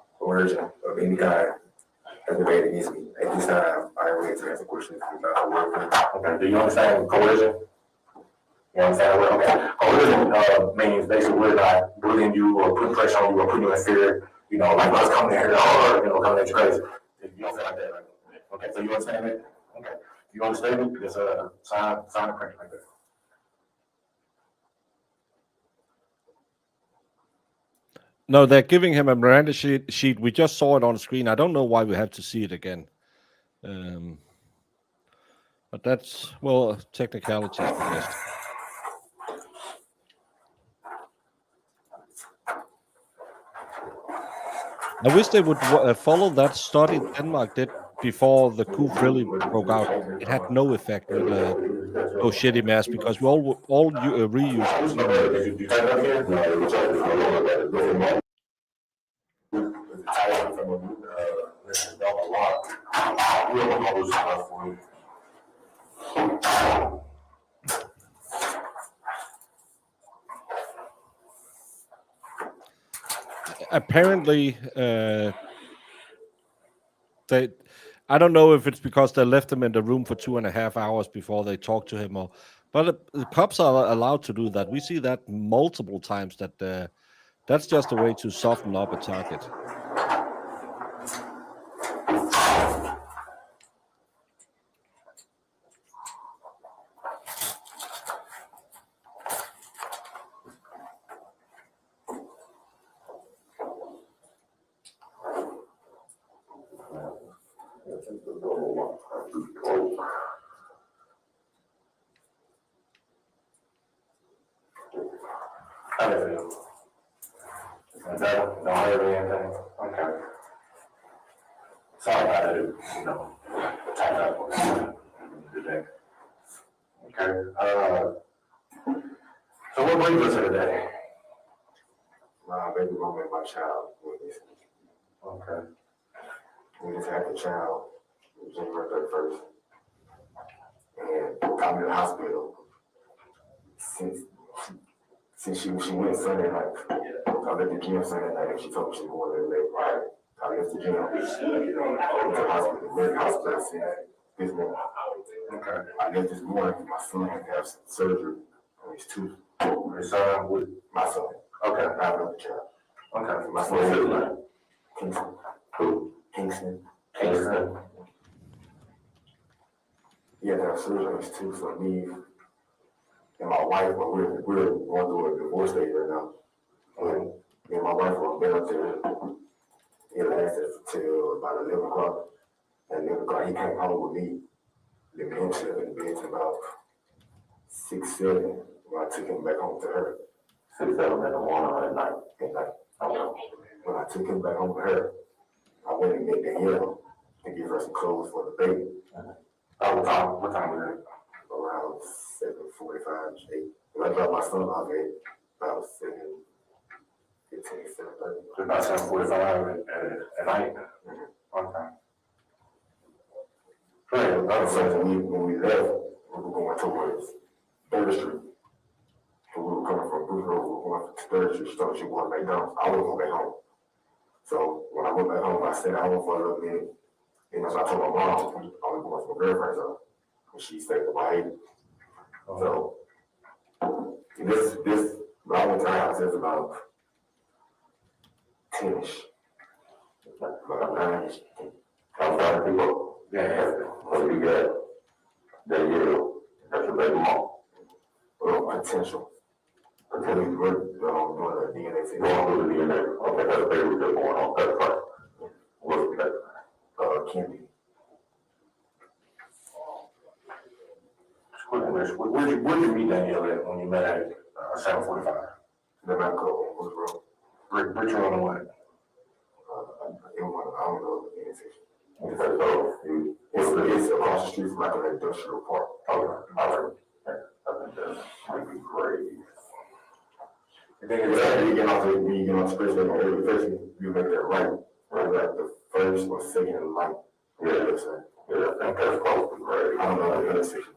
of any kind has been made against me. At this time, I am ready to answer questions without a word. Okay, do you understand coercion? You understand what? Okay, coercion means basically we're not bullying you or putting pressure on you or putting you in fear. Like us coming here hard, coming at you crazy. You don't feel like that, right? Okay, so you understand it? Okay. You understand it? Just sign and print like that. No, they're giving him a Miranda sheet. We just saw it on screen. I don't know why we have to see it again. But that's, well, technicalities, I guess. I wish they would follow that study Denmark did before the coup really broke out. It had no effect with those shitty masks because we all reused apparently I don't know if it's because they left him in the room for 2.5 hours before they talked to him, but the cops are allowed to do that. We see that multiple times. That's just a way to soften up a target. Don't hurt anything. Okay. Sorry about that, type up today. Okay. So what brings us here today? My baby mama and my child with this. Okay. We just had the child January 31st. And got me to the hospital since she went Sunday night. I left the gym Sunday night and she told me she wanted to lay right. I left the gym. I went to the hospital, since this morning. Okay. I left this morning because my son had to have surgery on his tooth. His son with My son. okay. I have another child. Okay. My What's his name? Kingston. Who? Kingston. Kingston. He had to have surgery on his tooth, so me and my wife, we're going through a divorce stage right now. And me and my wife were been up there. It lasted till about 11 o'clock. At 11 o'clock, he came home with me. Then me and she in bed till about 6, 7. When I took him back home to her. 6, 7 in the morning or at night. At night. Okay. When I took him back home to her, I went and made the hair and give her some clothes for the baby. What time was it? Around 7:45, 8. When I dropped my son off at about 7:15, 7:30. About 7:45 at night. Okay. So when we left, we were going towards Third Street. So we were coming from Bruce Road, we were going to Third Street, she told me she wanted back down. I was going back home. So when I went back home, I stayed at home for a little minute. And so I told my mom, I was going to my girlfriend's house. And she stayed with my baby. So this, when I went to her house, it was about 10-ish. About 9-ish. I'm trying to people. Yeah, what you got? That you, that's your baby mom. Potential. Until we were doing a DNA test. Going through the DNA. Okay, that's a baby just going on. That's right. What's that? Candy. Where'd you meet Danielle at when you met at 745? Then I go on the road. Bridge Road and what? I don't know the DNA test. Okay, so you, It's across the street from like an industrial park. okay, all right. I think that might be great. The thing is, after you get off the expressway on every person, you make that right. Right, like the first or second light. Yeah, I think that's probably great. I don't know the intersection.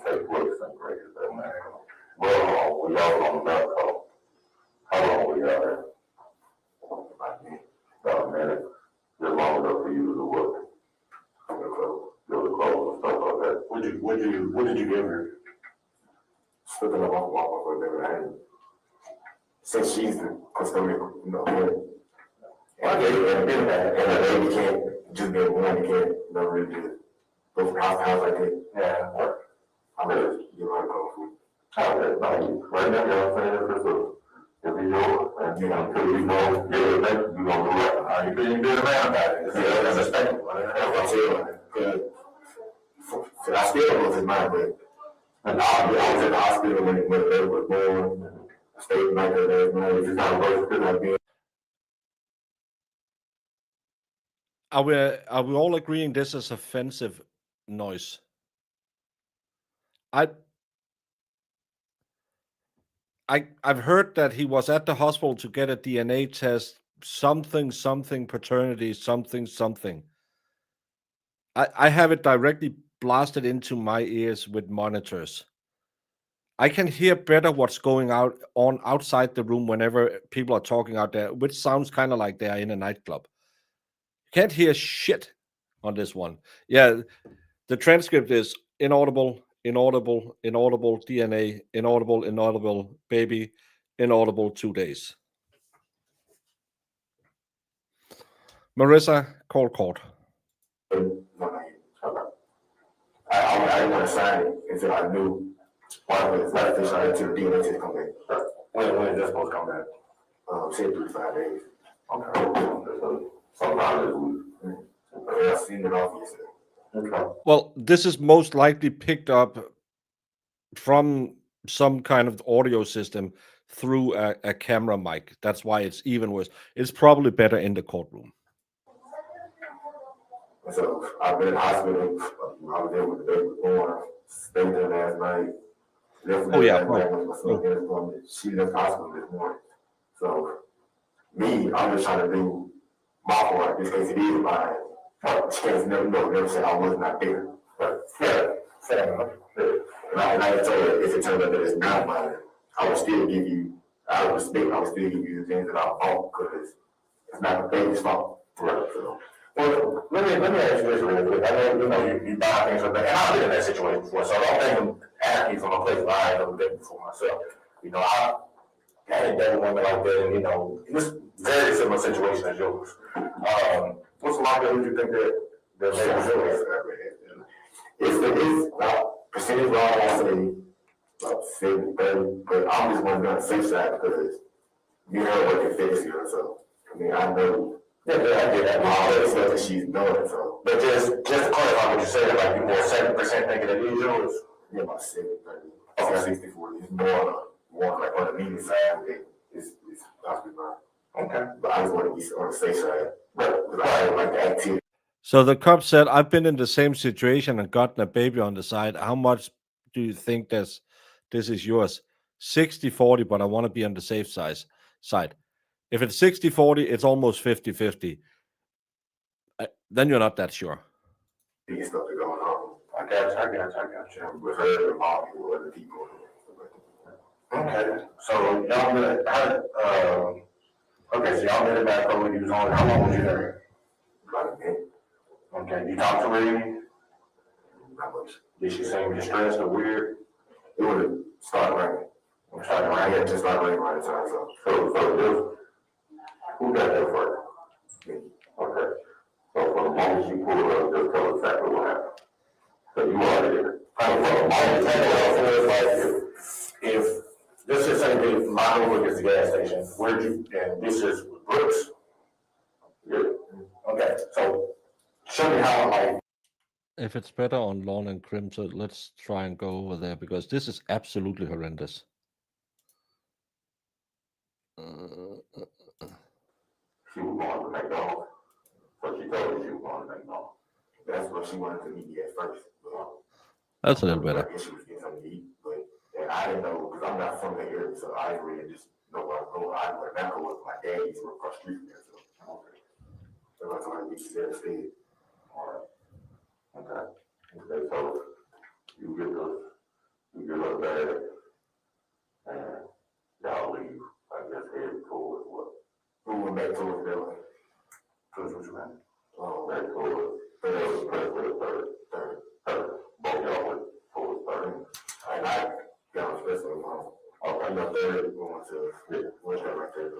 Take place and great as that man. Well, we all on the map, so how long we got there? About a minute. Just long enough for you to do what? Go to clothes and stuff like that. What did you give her? Slipping up on walk for them, and since she's the custodian, you know, and the baby can't just get one, you can't, you know, really just go from house to house like that. Yeah. I mean, you know how to go from. Okay, right now, you know what I'm saying? If it's yours, and you know, until you know, get it back, you're gonna do it. How you feeling good man about it? Yeah, that's a statement. That's what I'm saying. I still was in mind, but I was in the hospital when the baby was born. I stayed the night there, man. It's just not worth it. I've been. Are we all agreeing this is offensive noise? I've heard that he was at the hospital to get a DNA test, something paternity, something. I have it directly blasted into my ears with monitors. I can hear better what's going on outside the room whenever people are talking out there, which sounds kind of like they are in a nightclub. Can't hear shit on this one. Yeah, the transcript is inaudible, DNA, inaudible, baby, inaudible 2 days. Marissa, call court. I didn't want to sign it until I knew why it was not official until the DNA test come back. When is this supposed to come back? Say 3 to 5 days. Okay. Sometime this week. I seen it off yesterday. Okay. Well, this is most likely picked up from some kind of audio system through a camera mic. That's why it's even worse. It's probably better in the courtroom. So I've been in the hospital. I was there when the baby was born. Stayed there last night. Oh, yeah. She left the hospital this morning. So me, I'm just trying to do my part. This case it is mine. She can't never say I was not there. But fair enough. And I told her if it turned out that it's not mine, I would still give you, out of respect, I would still give you the things that I bought because it's not the baby's fault. Right. So, well, let me ask you this real quick. I know you buy things like that, and I've been in that situation before, so I don't think I'm asking from a place where I ain't never been before myself. I had dated women like that, and this very similar situation as yours. What's the likelihood you think that It's about percentage wrong, I say about 70-30, but I'm just one on the safe side because me and her work in fitness here, so I mean I know. Yeah, I get that. All that stuff that she's doing, so. But just to clarify what you said, like you're more 70% thinking it is yours? Yeah, about 70-30. 60-40. It's more like on the media side, it's possibly mine. Okay. But I just want to be on the safe side. But I don't like the activity. So the cop said, I've been in the same situation and gotten a baby on the side. How much do you think this is yours? 60-40, but I want to be on the safe side. If it's 60-40, it's almost 50-50. Then you're not that sure. Stuff going on. I And with her involved with other people. Okay, so y'all met, okay, so y'all met back over, you was on, how long was you there? About a minute. Okay, you talked to her any? Not much. Did she seem distressed or weird? It would start raining. When it started raining, it just started raining right at the time, so who got there first? Me. Okay. So for the moment you pulled up, just tell us exactly what happened. So you already there. For the moment, like, if this is say that my neighborhood is the gas station, where'd you, and this is Brooks? Yeah. Okay, so show me how, like, If it's better on Lawn and Crimson, let's try and go over there because this is absolutely horrendous. she was going to McDonald's. So she told me she was going to McDonald's. That's what she wanted to meet me at first. That's a little better. I guess she was getting something to eat, but and I didn't know because I'm not from the area, so I didn't really just know where I was going. I went back with my dad used to work across the street from there, so okay. So I told her to meet you there instead. All right. Okay. Okay, so you get her bag and y'all leave. I guess head towards what? We went back towards the towards what you meant? Back towards third. Both y'all went towards third. And I got on special phone. I know third going to what's that right there?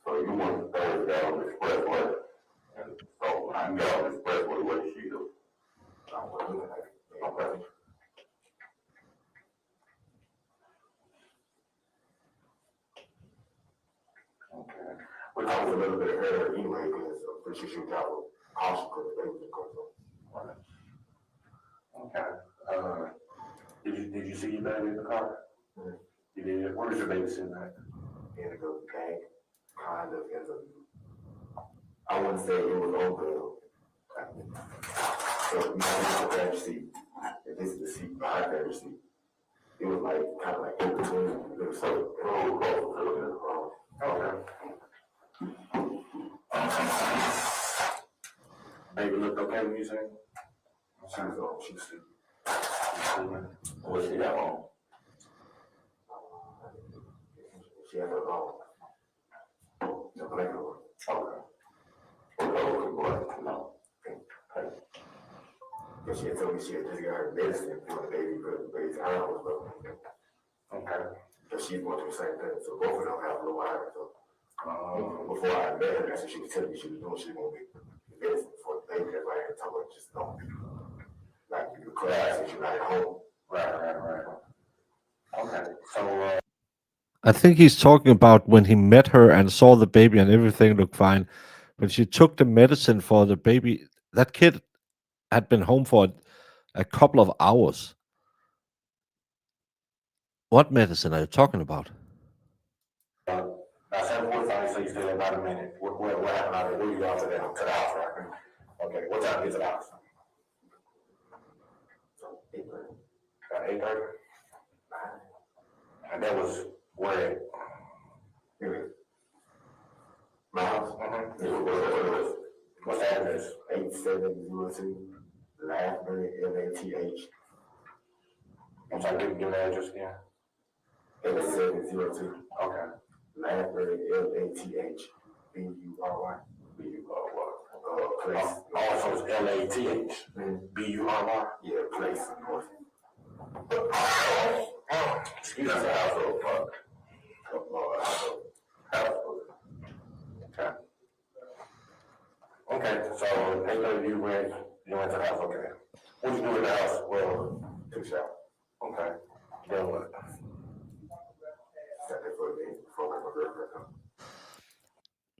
So you went third down the expressway. And so when I got on the expressway, what did she do? I went looking at it. Okay. Okay. We talked a little bit of her anyway, because I'm pretty sure she was out with caution because the baby was going on. Okay. Did you see your baby in the car? Mm-hmm. You did? Where was your baby sitting at? In the bag, kind of in the, I wouldn't say it was on the, so you know, the driver's seat, and this is the seat behind the driver's seat. It was like, kind of like in between, it was so, okay. Baby looked okay when you sang? She was on, she was sleeping. What she got on? She had her on. The black one. Okay. No. But she had told me she had just got her medicine for the baby because the baby's iron was low. Okay. But she's going through the same thing. So both of them have low iron. So before I met her, that's what she was telling me she was doing. She was going to be medicine for the baby. That's why I had to tell her just don't be like you class and you're not at home. Right. Okay. So I think he's talking about when he met her and saw the baby and everything looked fine. When she took the medicine for the baby, that kid had been home for a couple of hours. What medicine are you talking about? I said one thing, so you still have about a minute. What happened out there? Where you go to the house, right? Okay, what time is it out? So 8:30. About 8:30? And that was where? My house? Mm-hmm. What's the address? 8702 Lathbury, Lath. I'm sorry, give me the address again. 8702. Okay. Lathbury, Lath. Bury. Place. Also, it's Lath. Bury. Yeah, place. Excuse me. Household. Okay. Okay, so 8:30 you went to the house, okay. What you do in the house? Well, took a shower. Okay. Then what? Sat there for a minute before my girlfriend.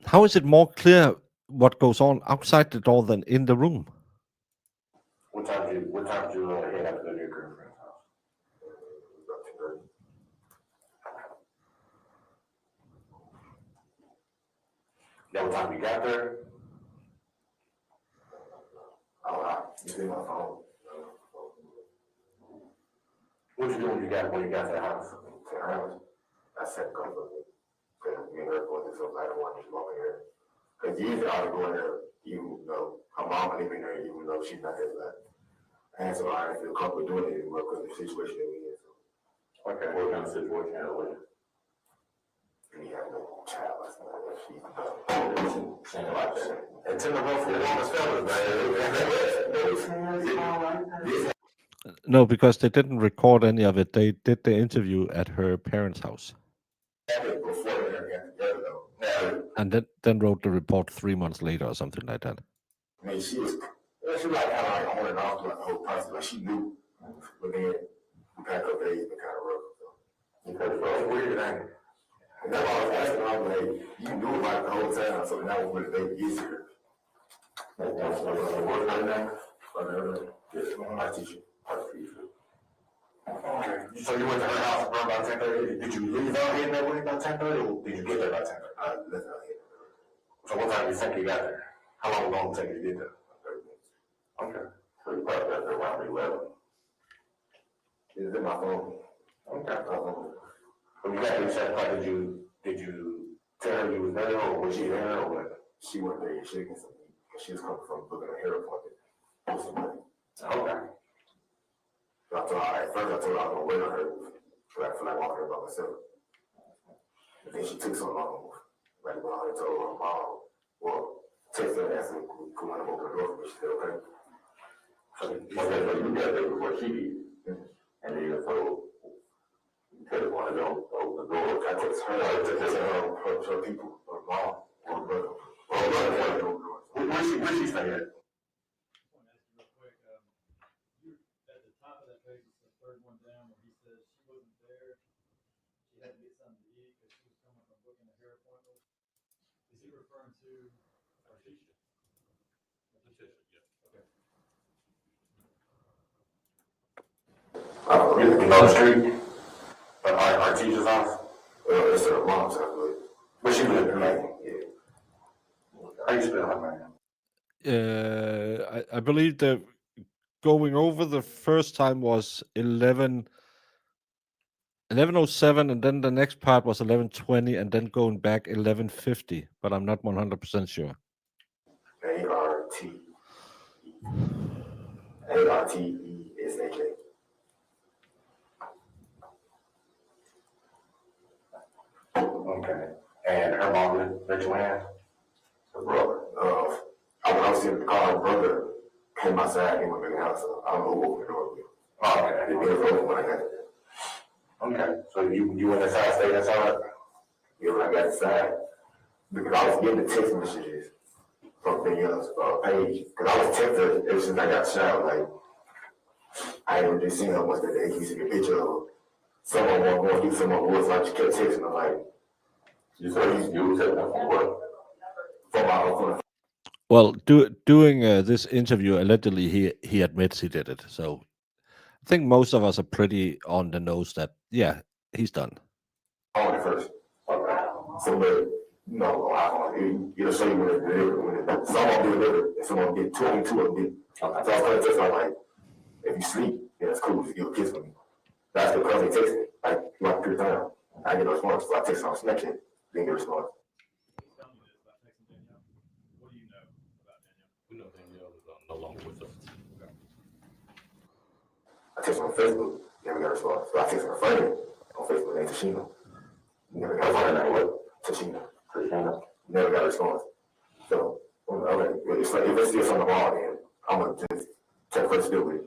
How is it more clear what goes on outside the door than in the room? What time did you head out to go to your girlfriend's house? About 2:30. That what time you got there? Oh, you see my phone. What you do when you got to the house? To her house. I said go for it. Because me and her going through something I don't want to just walk in here. Because usually I would go in there even though her mom would leave in there even though she's not there. And so I didn't feel comfortable doing it anymore because of the situation that we in. So, Okay, what kind of situation are we in? we have no child or something like that. Something like that. And tender love for the woman's family, man. No, because they didn't record any of it. They did the interview at her parents' house Before they ever got together though. Now, and then wrote the report 3 months later or something like that. I mean, she was like kind of like on and off throughout the whole process. Like she knew, but then the past couple days been kind of rough. So. Because it's weird, ain't it? And that's why I was asking, I was like, you knew about it the whole time, so now when the baby gets here. That's what's her name? Yes, my teacher. Okay, so you went to her house around about 10:30. Did you leave out here that way about 10:30, or did you get there by 10:30? I left out here. So what time do you think you got there? How long did it take you to get there? 30 minutes. Okay, so you probably got there around 11. It's in my phone. Okay. When you got there, did you tell her you was there, or was she there, or what? She wasn't there. She didn't get some meat because she was coming from booking a hair appointment. With somebody. Okay. So I told her, at first I told her I was gonna wait on her, but I feel like walking her by myself. But then she took so long, like when I told her mom, well, text her and asked her, come on and open the door for me. She said, okay. So you said that you got there before she did, and then you told her one of them open the door. I text her, her people, her mom, or her brother. Where she stay at? I want to ask you real quick, you, at the top of that page, it's the third one down where he says she wasn't there. She had to get something to eat because she was coming from booking a hair appointment. Is he referring to Artisha? Okay. You know the street? Our teacher's house? It's her mom's house, Where she live in, like, yeah. how you spell her name? I believe the going over the first time was 11:07, and then the next part was 11:20, and then going back 11:50. But I'm not 100% sure. ARTESAK. Okay. And her mom let you in? Her brother. When I was in the car, her brother came outside and went back in the house. So I don't know who opened the door. Oh, okay. It was open when I got there. Okay. So you went inside, stayed inside? Yeah, when I got inside, because I was getting the text messages from Danielle's page. Because I was texting her ever since I got shot. Like, I ain't really seen her much that day. He sent me a picture of someone going to do someone was. So I just kept texting her, like, You said you was at one for what? from my Well, doing this interview, allegedly he admits he did it. So I think most of us are pretty on the nose that he's done. phone at first. So, but, no, it'll show you when it's delivered. Someone be delivered and someone get two of them did. So I was going to text her, like, if you sleep, yeah, that's cool. Just give a kiss with me. That's the person text me. Like, throughout the period of time. I get no response. So I text her on Snapchat. Didn't get a response. He's telling you this about texting Danielle. What do you know about Danielle? We know Danielle is no longer with us. I text her on Facebook. Never got a response. So I text her friend on Facebook named Tashina. Never got a friend named what? Tashina. Never got a response. So, okay, it's like, if it's still on the wall, then I'm going to just check first to do with it.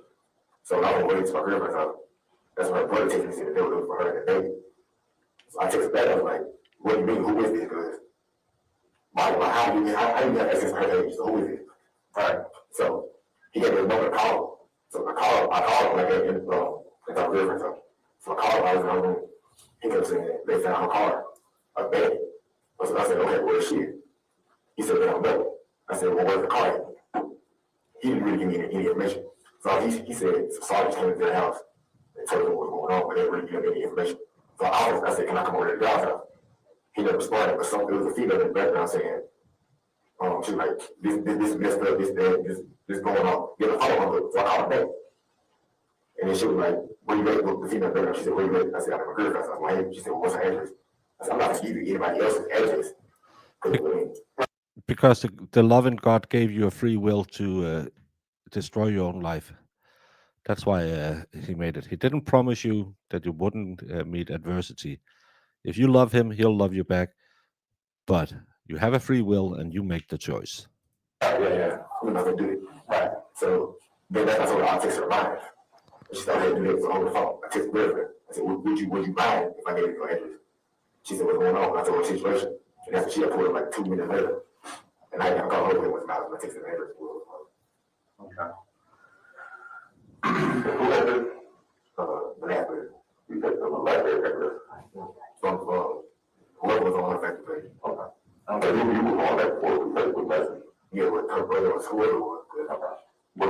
So I went wait to my girlfriend's house. That's when her brother texted me, said they were looking for her that day. So I texted back, I was like, what do you mean, who is this? Because how do you have access to her page? So who is it? All right. So he gave me a number to call. So I called him like at my girlfriend's house. So I called him, I was in her room. He kept saying they found her car, a bag. So I said, okay, where is she? He said, they don't know. I said, well, where's the car at? He didn't really give me any information. So he said, Sergeant came to their house and told them what was going on, but they didn't really give me any information. So I said, can I come over to the guy's house? He never responded, but it was a female in the background saying, she was like, this messed up, this going on. Get a phone number. So I called her back. And then she was like, where you at? The female background, she said, where you at? I said, I'm at my girlfriend's house. Well, she said, well, what's her address? I said, I'm not going to give you anybody else's address. Because the loving God gave you a free will to destroy your own life. That's why he made it. He didn't promise you that you wouldn't meet adversity. If you love him, he'll love you back. But you have a free will and you make the choice. Yeah, I'm not gonna do it. Right. So then that's what I'll text her mine. She started to do that on the phone. I texted her. I said, would you mind if I gave you your address? She said, what's going on? I told her the situation. And that's what she had pulled up like 2 minutes later. And I got called over with my texted her address. Okay. Who had it? The Blackberry. You said the Blackberry address. From whoever was on her Facebook page. Okay. Okay, you were on that Facebook message. Yeah, with her brother was whoever it was. Okay. But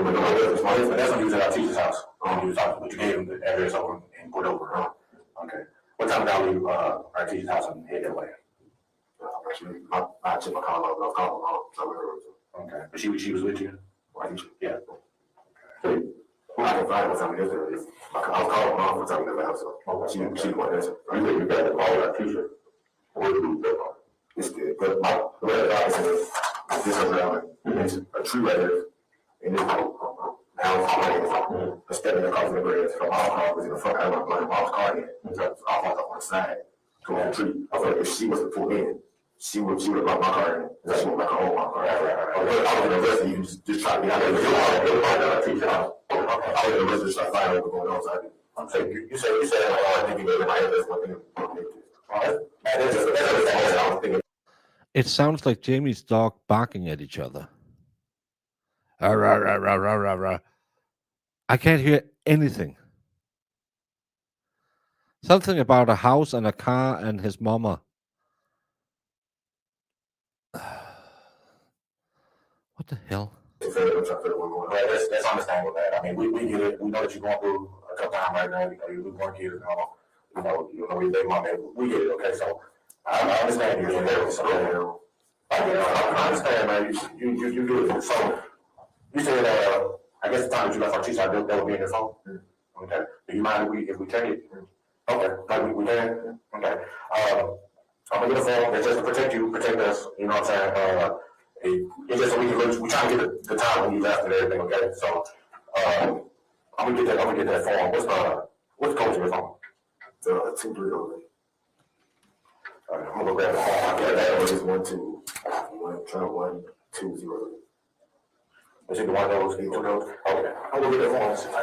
that's when he was at our teacher's house. He was talking, but you gave him the address over and put over, huh? Okay. What time down you our teacher's house and head that way? Actually, I took my call out, but I was calling mom, so we heard. Okay. But she was with you? Why did you? Yeah. Okay. Well, I can find what time it is. I was calling mom for something in the house, so she wanted to answer. You said you got to call our teacher. What do you do? It's good, but the way the doctor said, this is around, it's a tree right here. And this now a step in the car from the grass. So my car was in the front. I went my mom's car in. So I walked up on the side to the tree. I was like, if she was to pull in, she would lock my car in. So she would like her own car. I was in the rest of you just trying to get out of there. I was in the rest of just trying to find out what was going on. So I'm saying, you said, I think you made my head. That's one thing. That's what I was thinking. It sounds like Jamie's dog barking at each other. Arr, arr, arr, arr, arr, arr, arr. I can't hear anything. Something about a house and a car and his mama. What the hell? That's understandable, man. I mean, we get it. We know that you're going through a tough time right now. You know, we're born kids and all. You know, we live on that. We get it, okay? So I understand you're there. So I understand, man. You get it. So you said, I guess the time that you left our teacher, that would be in your phone. Okay. Do you mind if we take it? Okay. Like we can. Okay. I'm gonna get a phone that's just to protect you, protect us. You know what I'm saying? It's just so we try to get the time when you left and everything, okay? So, I'm gonna get that phone. What's the code to your phone? 230. I'm gonna go grab the phone. Yeah, that one is 120. Is it the one of those? Two of those? Okay. I'm gonna get that phone.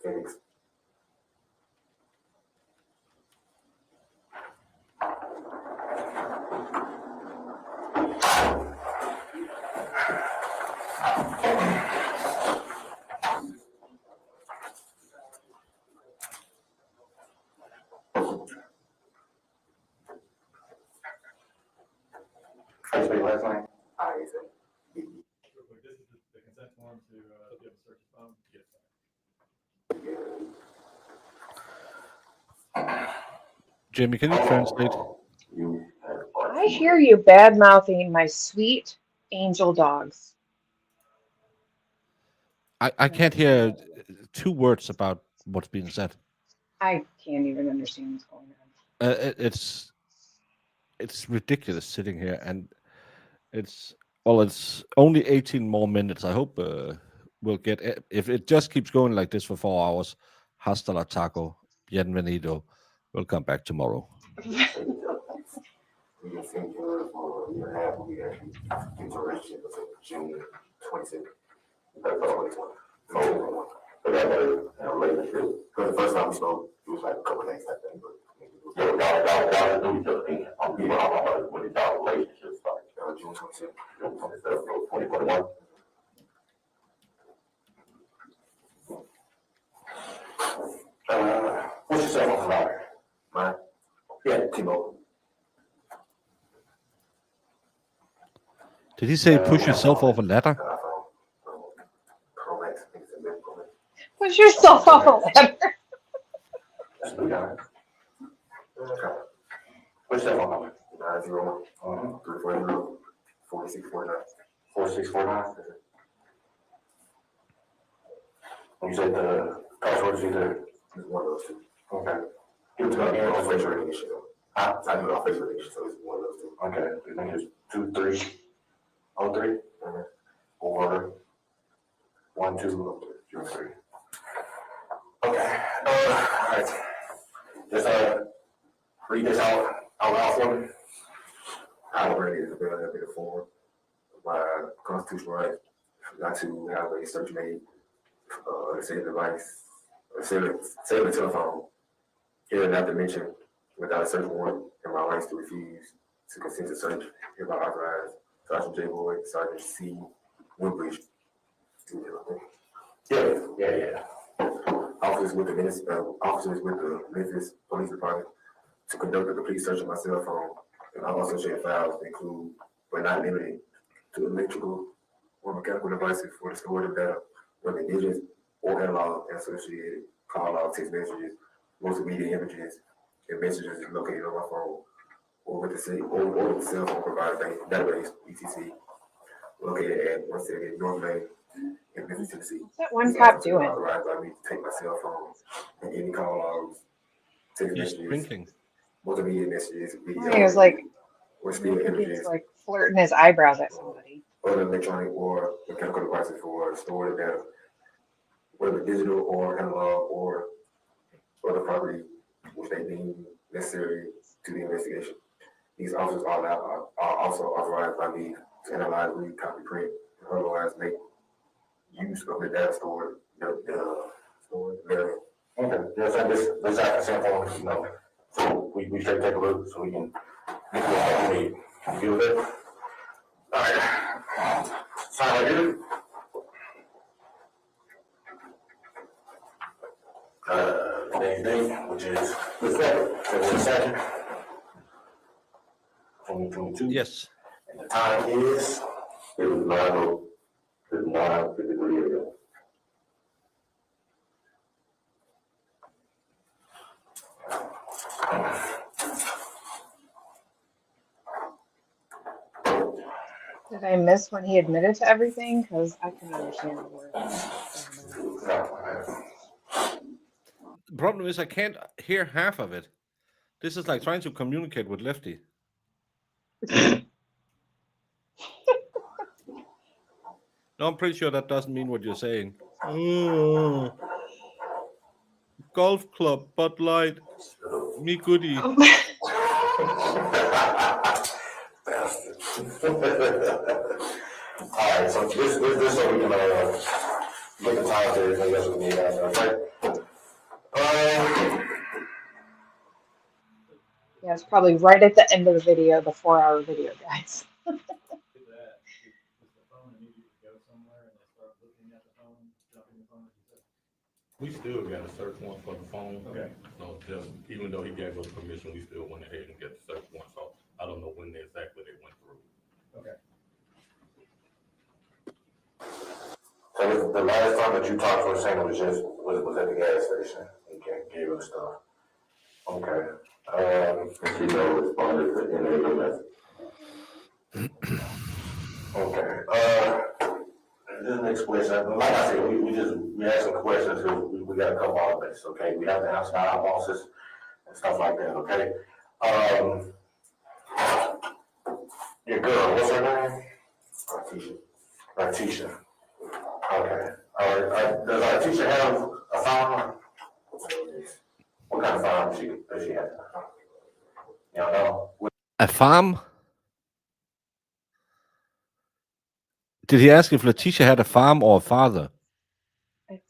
Thanks. How you say your last name? This is the consent form to, be able to search the phone. Yes. Jamie, can you translate? I hear you bad mouthing my sweet angel dogs. I can't hear 2 words about what's being said. I can't even understand what's going on. It's ridiculous sitting here, and it's only 18 more minutes. I hope we'll get if it just keeps going like this for 4 hours. Hasta la taco, bienvenido. We'll come back tomorrow. Interrogation until June 26th. Because the first time we spoke, it was like a couple days, I think. But when did y'all relationship start? June 26th. June 26th, 2021. What's your cell phone number? Mine? Yeah, T-Mobile. Did he say push yourself off a ladder? Push yourself off a ladder. That's new guy. Okay. What's your cell phone number? 901 340 4649. 4649. When you said the password is either, It's one of those two. okay. Give it to me again, On just face make sure. recognition. Ah, I do it on face recognition, so it's one of those two. okay, I think it's 2303 or 1203. Okay, all right. Just, read this out loud for me. I already Isabelle have been informed by constitutional right not to have a search made, save device, save the telephone. Here not to mention, without a search warrant, and my rights to refuse to consent to search, hereby authorized Sergeant J. Boyd, Sergeant C. Woodbridge. Yeah. Officers with the Memphis Police Department to conduct a complete search of my cell phone and all associated files to include, but not limited to electrical or mechanical devices for the storage of data, whether digits or analog and associated call log, text messages, multimedia images, and messages located on my phone or with the cell phone provider database, ETC, located at 178 North Main in Memphis, Tennessee. What's that one cop It's doing? authorized by me to take my cell phone and any call logs, text He's messages, drinking. multimedia messages, He video, was like, or I still think images, he's like flirting his eyebrows at somebody. other electronic or mechanical devices for storage data, whether digital or analog or other property which they deem necessary to the investigation. These officers are also authorized by me to analyze, read, copy, print, and otherwise make use of the data stored therein. Okay, yes, I just, let's have the sample, you know, so we should take a look, so we can, what we need. You good with it? All right. Sign right here. Today's date, which is the second, 2022. Yes. And the time is, it was 9:53 a.m. Did I miss when he admitted to everything? Because I couldn't understand the word. The problem is I can't hear half of it. This is like trying to communicate with Lefty. No, I'm pretty sure that doesn't mean what you're saying. Golf club, Bud Light, me goodie. All right, so this so we can get the time to everything else we need, okay? Yeah, it's probably right at the end of the video, the 4-hour video, guys. That, if the phone immediately goes somewhere and they start looking at the phone, jumping the phone, We still got a search warrant for the phone. okay. So just, even though he gave us permission, we still went ahead and got the search warrant. So I don't know when exactly they went through. Okay. So the last time that you talked to Shane was at the gas station. He gave us stuff. Okay. And she no responded to any of the messages. Okay. This next question, like I said, we asked some questions because we got a couple of this, okay? We have to answer our bosses and stuff like that, okay? Your girl, what's her name? Artisha. Okay. Does Artisha have a firearm? What kind of firearm does she have? You don't know? A farm? Did he ask if Letitia had a farm or a father? I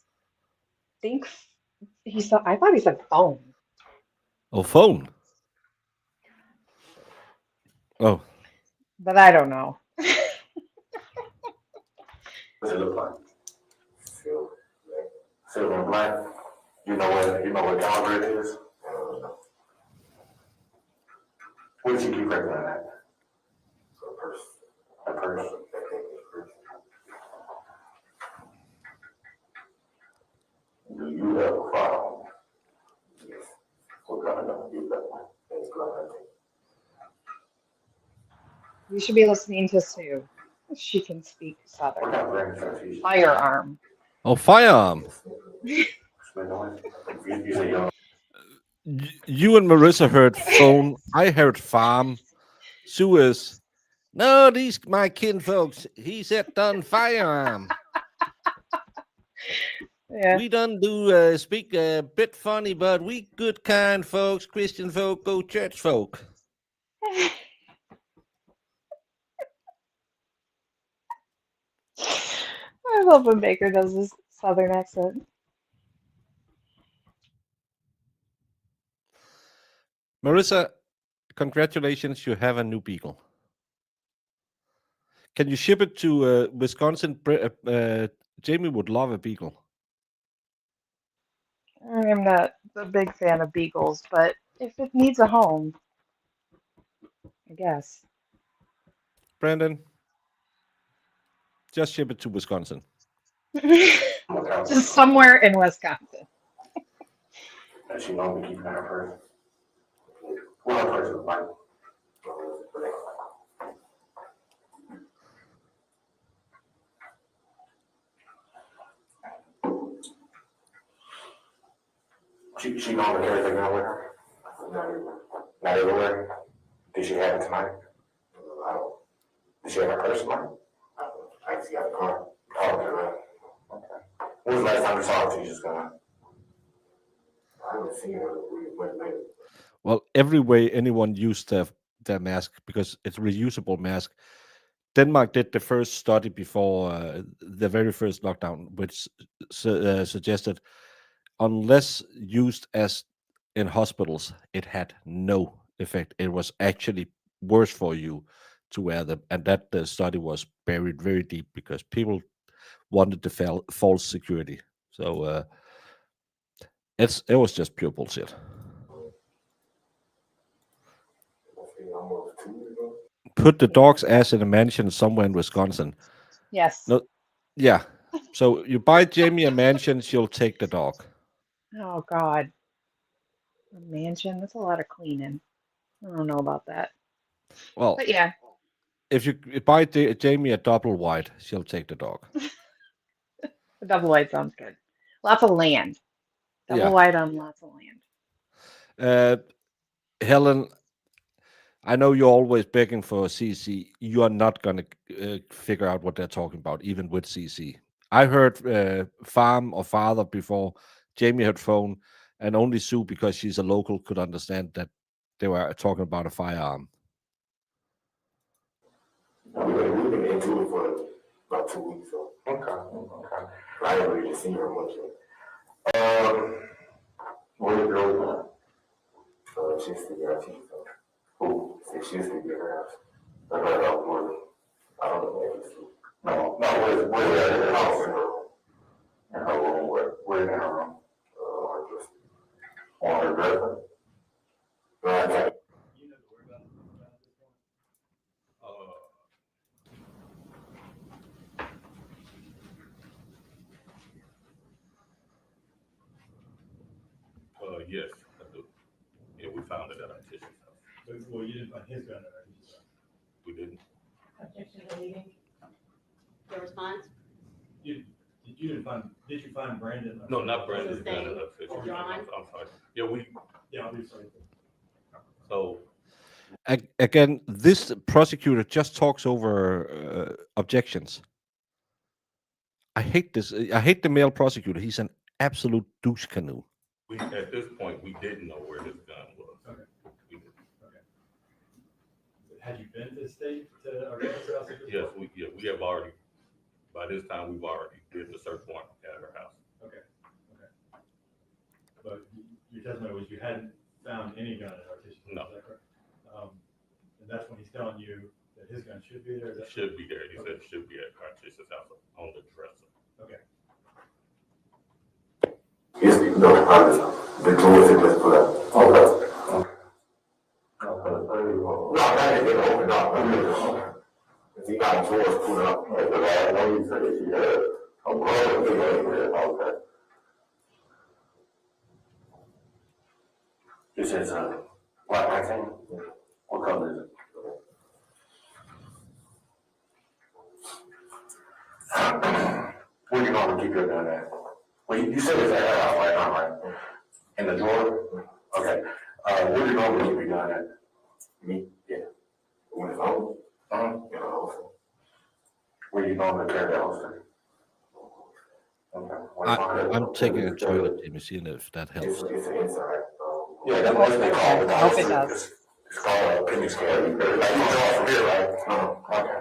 think I thought he said phone. Oh, phone. Oh, But I don't know. What's it look like? Silver and black. You know what caliber it is? What did you keep record on that? A purse. Do you have a file? Yes. What kind of gun do you have? You should be listening to Sue. She can speak What Southern. kind of brand is that? Firearm. Oh, firearm. You say you You and Marissa heard phone. I heard farm. Sue is, no, these my kinfolks. He said done firearm. Yeah. We done do speak a bit funny, but we good kind folks, Christian folk, go church folk. I love when Baker does this southern accent. Marissa, congratulations, you have a new beagle. Can you ship it to Wisconsin? Jamie would love a beagle. I'm not a big fan of beagles, but if it needs a home, I guess. Brandon, just ship it to Wisconsin. Just somewhere in Wisconsin. that she normally keep in her purse. Well, her purse is like. She normally carries it around with her. Not everywhere. Did she have it tonight? I don't. Did she have her purse tonight? I just got the car. Oh, okay, right. Okay. When was the last time you saw her? She's just gone. I haven't seen her. We went later. Well, every way anyone used their mask because it's a reusable mask. Denmark did the first study before the very first lockdown, which suggested unless used as in hospitals, it had no effect. It was actually worse for you to wear them, and that the study was buried very deep because people wanted the false security. So it was just pure bullshit. Almost 2 years ago. Put the dog's ass in a mansion somewhere in Wisconsin. Yes. No, yeah. So you buy Jamie a mansion, she'll take the dog. Oh, God. A mansion? That's a lot of cleaning. I don't know about that. Well, But yeah, if you buy Jamie a double wide, she'll take the dog. the double wide sounds good. Lots of land. Double Yeah. wide on lots of land. Helen, I know you're always begging for CC. You are not going to figure out what they're talking about, even with CC. I heard farm or father before. Jamie heard phone, and only Sue, because she's a local, could understand that they were talking about a firearm. We've been into it for about 2 weeks, so. Okay. I haven't really seen her much yet. Where the girl going? She's sleeping at her house. Who? She's sleeping at her house. I don't know. I don't know where she's sleeping. No, where's her house in her room? In her room, where in her room? Just on her dresser. Right. Yes, I do. Yeah, we found it at our Tish's house. Well, you didn't find his gun there. We didn't. Objection to leaving. Your response? You didn't find, did you find Brandon? No, not Brandon's Same. gun at our Tish's house. John? I'm sorry. Yeah, Yeah, I'll do something. so Again, this prosecutor just talks over objections. I hate this. I hate the male prosecutor. He's an absolute douche canoe. at this point, we didn't know where his gun was. Okay. We didn't. Had you been to the state to Augusta's house? Yes, we have already, by this time, we've already did the search warrant at her house. Okay. But your testimony was you hadn't found any gun at Artesian? No. Is that correct? And that's when he's telling you that his gun should be there? Is that Should be there. He said it should be at Artesian's house on the dresser. Okay. Yes, no, the doors are just put up. Okay. No, that ain't gonna open up. If you got doors put up, like the last one you said, you had a roll, okay. This is black accent. What color is it? Where you normally keep your gun at? Well, you said it's at her house right now, right? In the drawer? Okay. Where do you normally keep your gun at? Me? Yeah. When it's home? In the holster. Where you normally carry the holster? Okay. I'm taking a toilet, Timmy, seeing if that helps. It's inside. Yeah, that's what they call it. I hope it does. It's called a penny scale. Like you draw from here, right? Okay.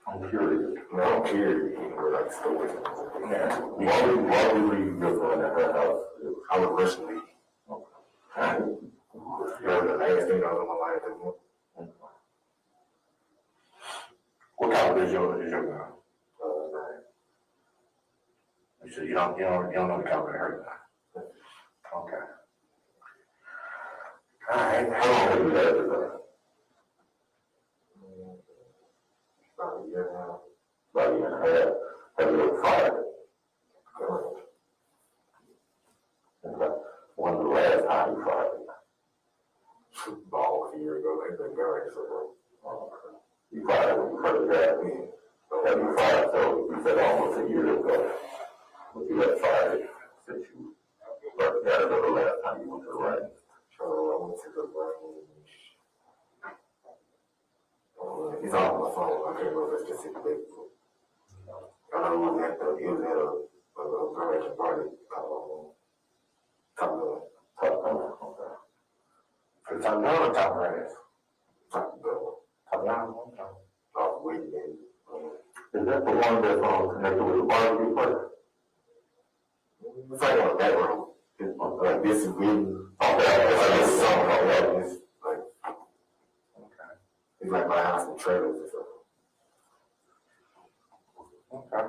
I'm curious. No, I'm curious. We're like stores. Yeah. Why would you go going at her house? I would personally. You're the last thing I was in my life anymore. What caliber is your gun? So you don't know the caliber of her gun? Okay. All right. How long have you had it? About a year now. About a year and a half. Have you ever fired it? Correct. Okay. When was the last time you fired it? Almost a year ago. They've been going so. You fired it when you first got in. Have you fired? So you said almost a year ago. But you had fired it since you first got it, or the last time you went to the range. So I went to the range. It's on my phone. I can't remember the specific date. I know it was at a graduation party. Top Gun. Okay. For Top Gun or Top Ranch? Top Gun. Top Gun? I was waiting. Is that the one that's connected with the barbecue place? It's like on the back room. Like this is good. This is something like that. It's like, okay. It's like my house and trailers and stuff. Okay.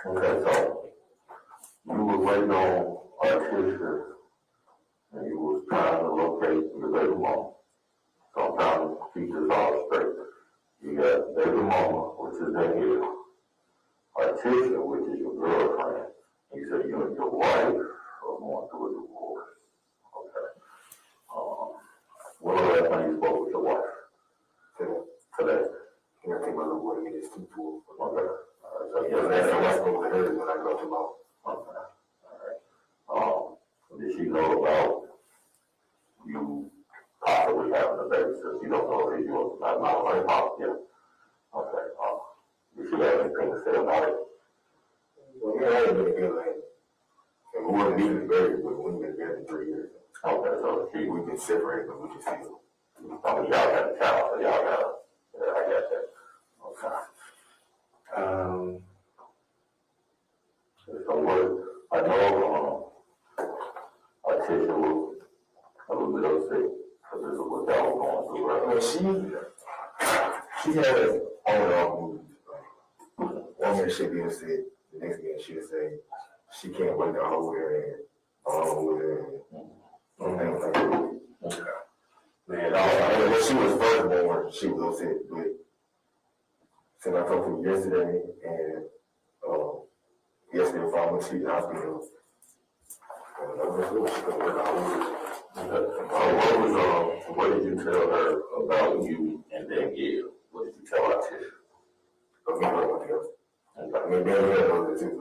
Okay, so you were waiting on Artisha and you was trying to locate your baby mama. So I'm trying to keep this all straight. You got baby mama, which is in here. Artisha, which is your girlfriend. You said you and your wife are going through a divorce. Okay. When was the last time you spoke with your wife? Today. Can I take my little boy to get his teeth pulled? Okay. So yeah, last time I spoke with her is when I go to my. Okay. All right. Did she know about you possibly having a baby? So she don't know if you're not like mom yet. Okay. Did she have anything to say about it? Well, yeah, I had been good, like, and we weren't even married, but we've been together 3 years. Okay, so we've been separated, but we just feel. I mean, y'all got a child, so y'all got a, yeah, I got that. Okay. So what, I know, Artisha was a little bit upset, because this is what y'all was going through, right? Well, she had a on and off mood. One minute she'd be upset, the next minute she'd say she can't wait to hold her and with her and things like that. Okay. Man, when she was first born, she was upset, but since I talked to her yesterday and yesterday before I went to the hospital, she couldn't wait to hold her. What did you tell her about you and Danielle? What did you tell Artisha? I mean, Danielle knows it too.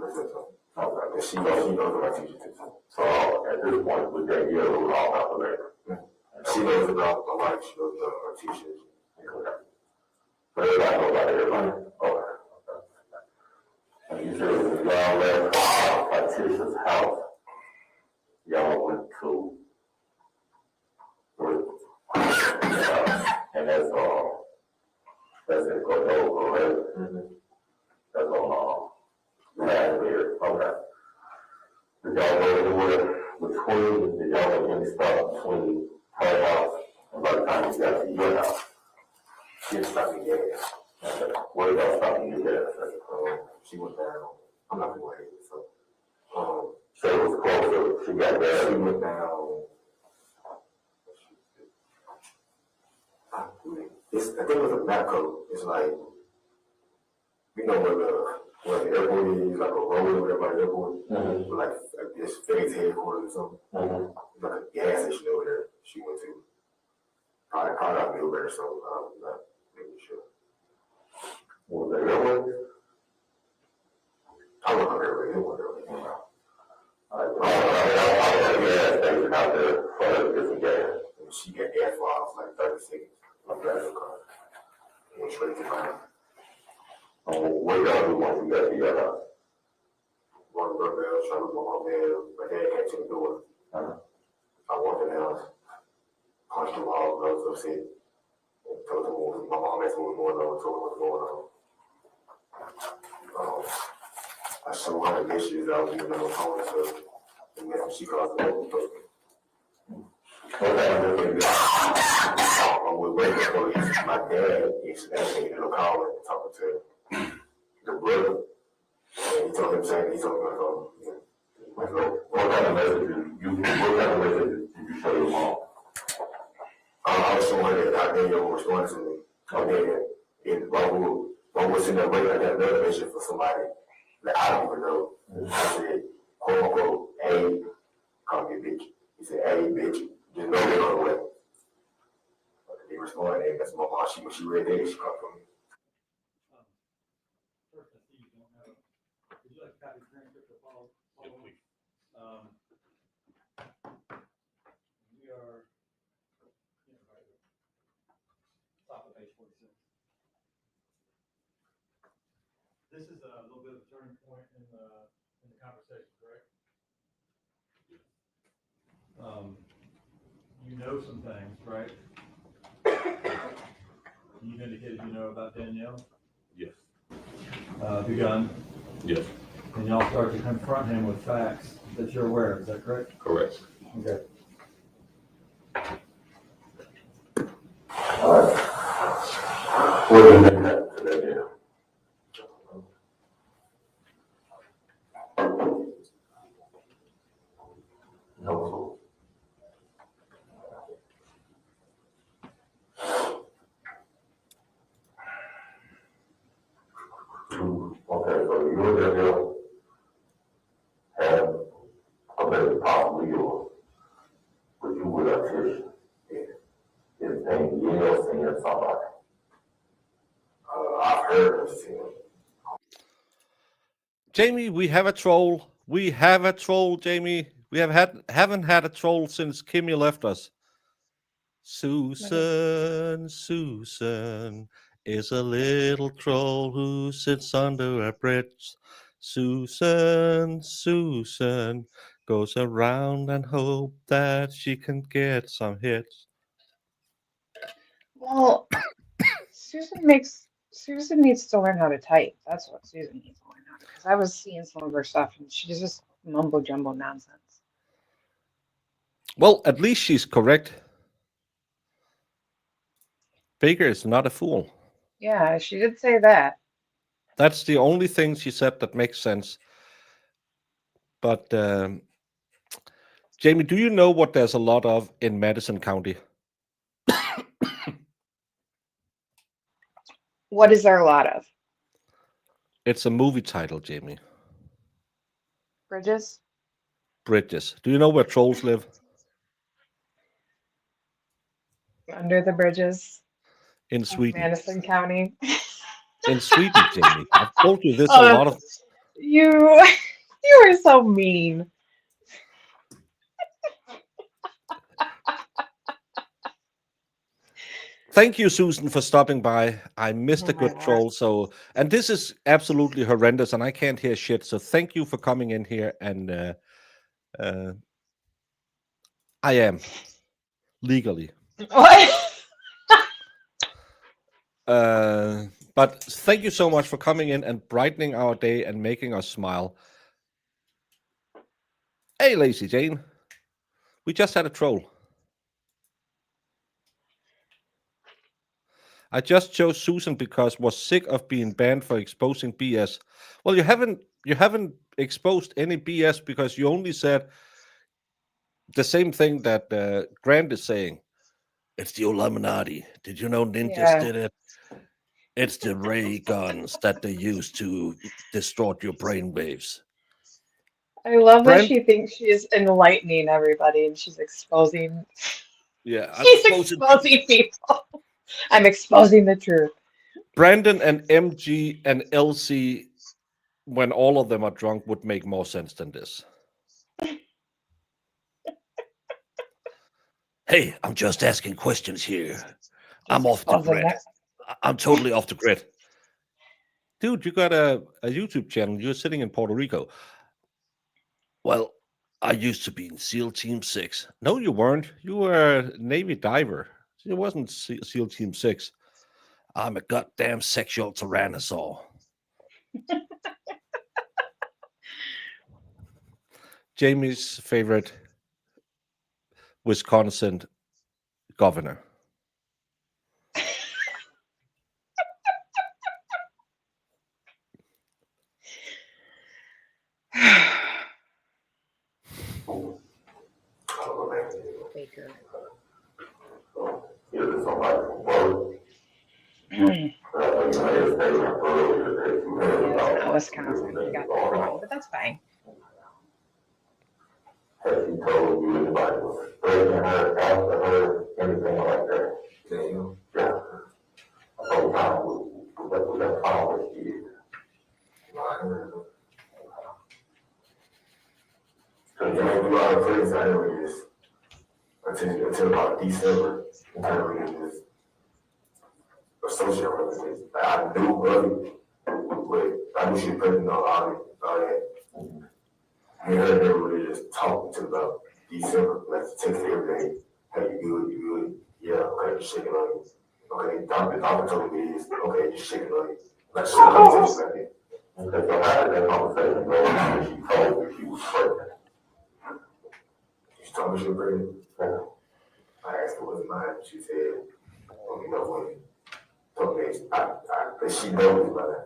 Okay. She knows about teacher too. So at this point, with Danielle, it was all about the labor. She knows about the life, she knows about her teachers. Okay. But everybody knows about everybody. Okay. And you said when y'all left Artisha's house, y'all went to work. And that's in Cordova, right? Mm-hmm. That's on last year. Okay. Did y'all go between, did y'all make any stop between her house and by the time you got to your house? She didn't stop me gas. Okay. Where y'all stopping your gas? She went down. I'm not gonna wait. So it was closer. She got gas. She went down. I think it was a back code. It's like, you know where where the airport is, like a road over there by the airport, like this FedEx headquarters or something. Like a gas station over there she went to. Probably out Millburn, so I'm not really sure. Was that airway? I don't know where it was. Station out there for different gas. She got gas for like 30 seconds. I'm driving the car. Went straight to mine. What y'all do once you got to your house? One doorbell, trying to go home there. My dad came to the door. I walked in the house, punched him all, I was upset. And told him my mom asked me what was going on, told him what was going on. I showed her the messages I was using on the phone and stuff. And then she called the local. I'm with radio police. My dad is actually in the car and talking to the brother. And he told him saying he told me What kind of message did you show your mom? I was showing her that I didn't know what was going to me. And while we're sitting there waiting, I got another message for somebody that I don't even know. I said, quote unquote, hey, call me bitch. He said, hey, bitch, just know they're on the way. But he responded, and that's my mom. When she read that, she called for me. First, I see you don't have would you like a copy of the transcript to follow? We are, top of page 46. This is a little bit of a turning point in the conversation, correct? You know some things, right? You've indicated you know about Danielle, Yes. the gun, Yes. and y'all start to confront him with facts that you're aware of, is that correct? Correct. Okay. What do you think that today? No. Okay, so you and Danielle have a better possibly yours, but you would have to is Danielle seeing somebody. I've heard of him. Jamie, we have a troll. We have a troll, Jamie. We haven't had a troll since Kimmy left us. Susan is a little troll who sits under a bridge. Susan goes around and hope that she can get some hits. Well, Susan needs to learn how to type. That's what Susan needs to learn how to. Because I was seeing some of her stuff and she's just mumbo jumbo nonsense. Well, at least she's correct. Baker is not a fool. Yeah, she did say that. That's the only thing she said that makes sense. But Jamie, do you know what there's a lot of in Madison County? What is there a lot of? It's a movie title, Jamie. Bridges? Bridges. Do you know where trolls live? Under the bridges? In Of Sweden. Madison County? In Sweden, Jamie. I've told you this Oh, a lot of. You are so mean. Thank you, Susan, for stopping by. I missed a Oh my good Lord. troll. So, and this is absolutely horrendous, and I can't hear shit. So, thank you for coming in here. And I am legally. What? But thank you so much for coming in and brightening our day and making us smile. Hey, Lazy Jane. We just had a troll. I just chose Susan because was sick of being banned for exposing BS. Well, you haven't exposed any BS because you only said the same thing that Grant is saying. It's the Illuminati. Did you know ninjas Yeah. did it? It's the ray guns that they use to distort your brain waves. I love that Brand, she thinks she is enlightening everybody and she's exposing. yeah, I'm She's exposing exposing people. I'm exposing the truth. Brandon and MG and LC, when all of them are drunk, would make more sense than this. Hey, I'm just asking questions here. I'm Just off the exposing grid. it. I'm totally off the grid. Dude, you got a YouTube channel. You're sitting in Puerto Rico. Well, I used to be in SEAL Team 6. No, you weren't. You were a Navy diver. It wasn't SEAL Team 6. I'm a goddamn sexual tyrannosaur. Jamie's favorite Wisconsin governor. Baker. Is it somebody from Florida? Yeah, it's Has not Wisconsin. You got that wrong, but that's fine. he told you anybody was raising her, after her, anything like that? Yeah. So now, what that power is. So you know, you are friends, I know it is. Until about December, until we get this associate representative. I knew early, but I knew she was pregnant on all that. Me and her never really just talked until about December, like text every day. Hey, you good? Yeah, okay, just shaking on you. Okay, doctor told me this. Okay, just shaking on you. Like, she text like that. Okay, so how did that conversation go when she told me she was pregnant? She told me she was pregnant. I asked her what's mine. She said, oh, you know what? Told me, she knows about it.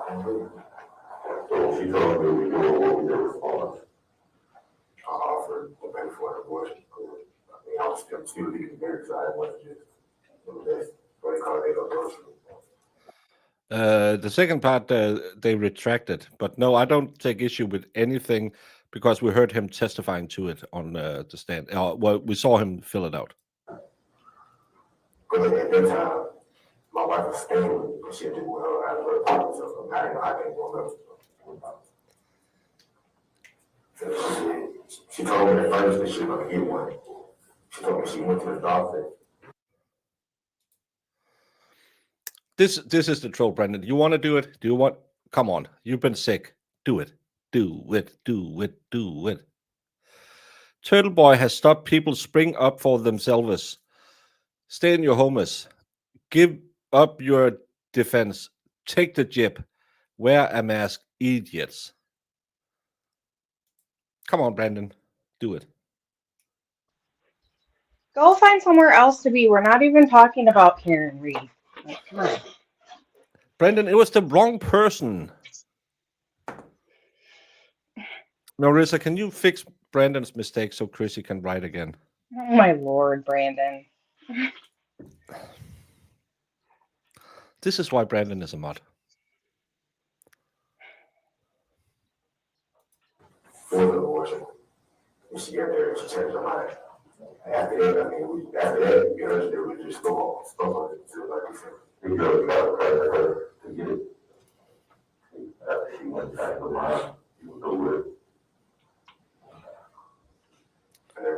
And so she told me we do what we did response. I offered to pay for an abortion. I mean, I was still legally married, so I didn't want to just, that's what they call it, abortion. The second part, they retracted. But no, I don't take issue with anything because we heard him testifying to it on the stand. Well, we saw him fill it out. But at that time, my wife was staying with me, but she had to do well out of her apartment, so I didn't know how they woke up. So she told me at first that she was going to get one. She told me she went to the doctor. This is the troll, Brandon. You want to do it? Do you want? Come on. You've been sick. Do it. Do it. Do it. Do it. Turtle Boy has stopped people spring up for themselves. Stay in your homes. Give up your defense. Take the jib. Wear a mask, idiots. Come on, Brandon. Do it. Go find somewhere else to be. We're not even talking about Karen Reed. Like, come on. Brandon, it was the wrong person. Marissa, can you fix Brandon's mistake so Chrissy can write again? Oh my Lord, Brandon. This is why Brandon is a mod. For the abortion. And she got there and she changed her mind. After that, I mean, after that, you know, they were just spoke on it until like December. You know, got to pray for her to get it. After she went back to mine, she was over it.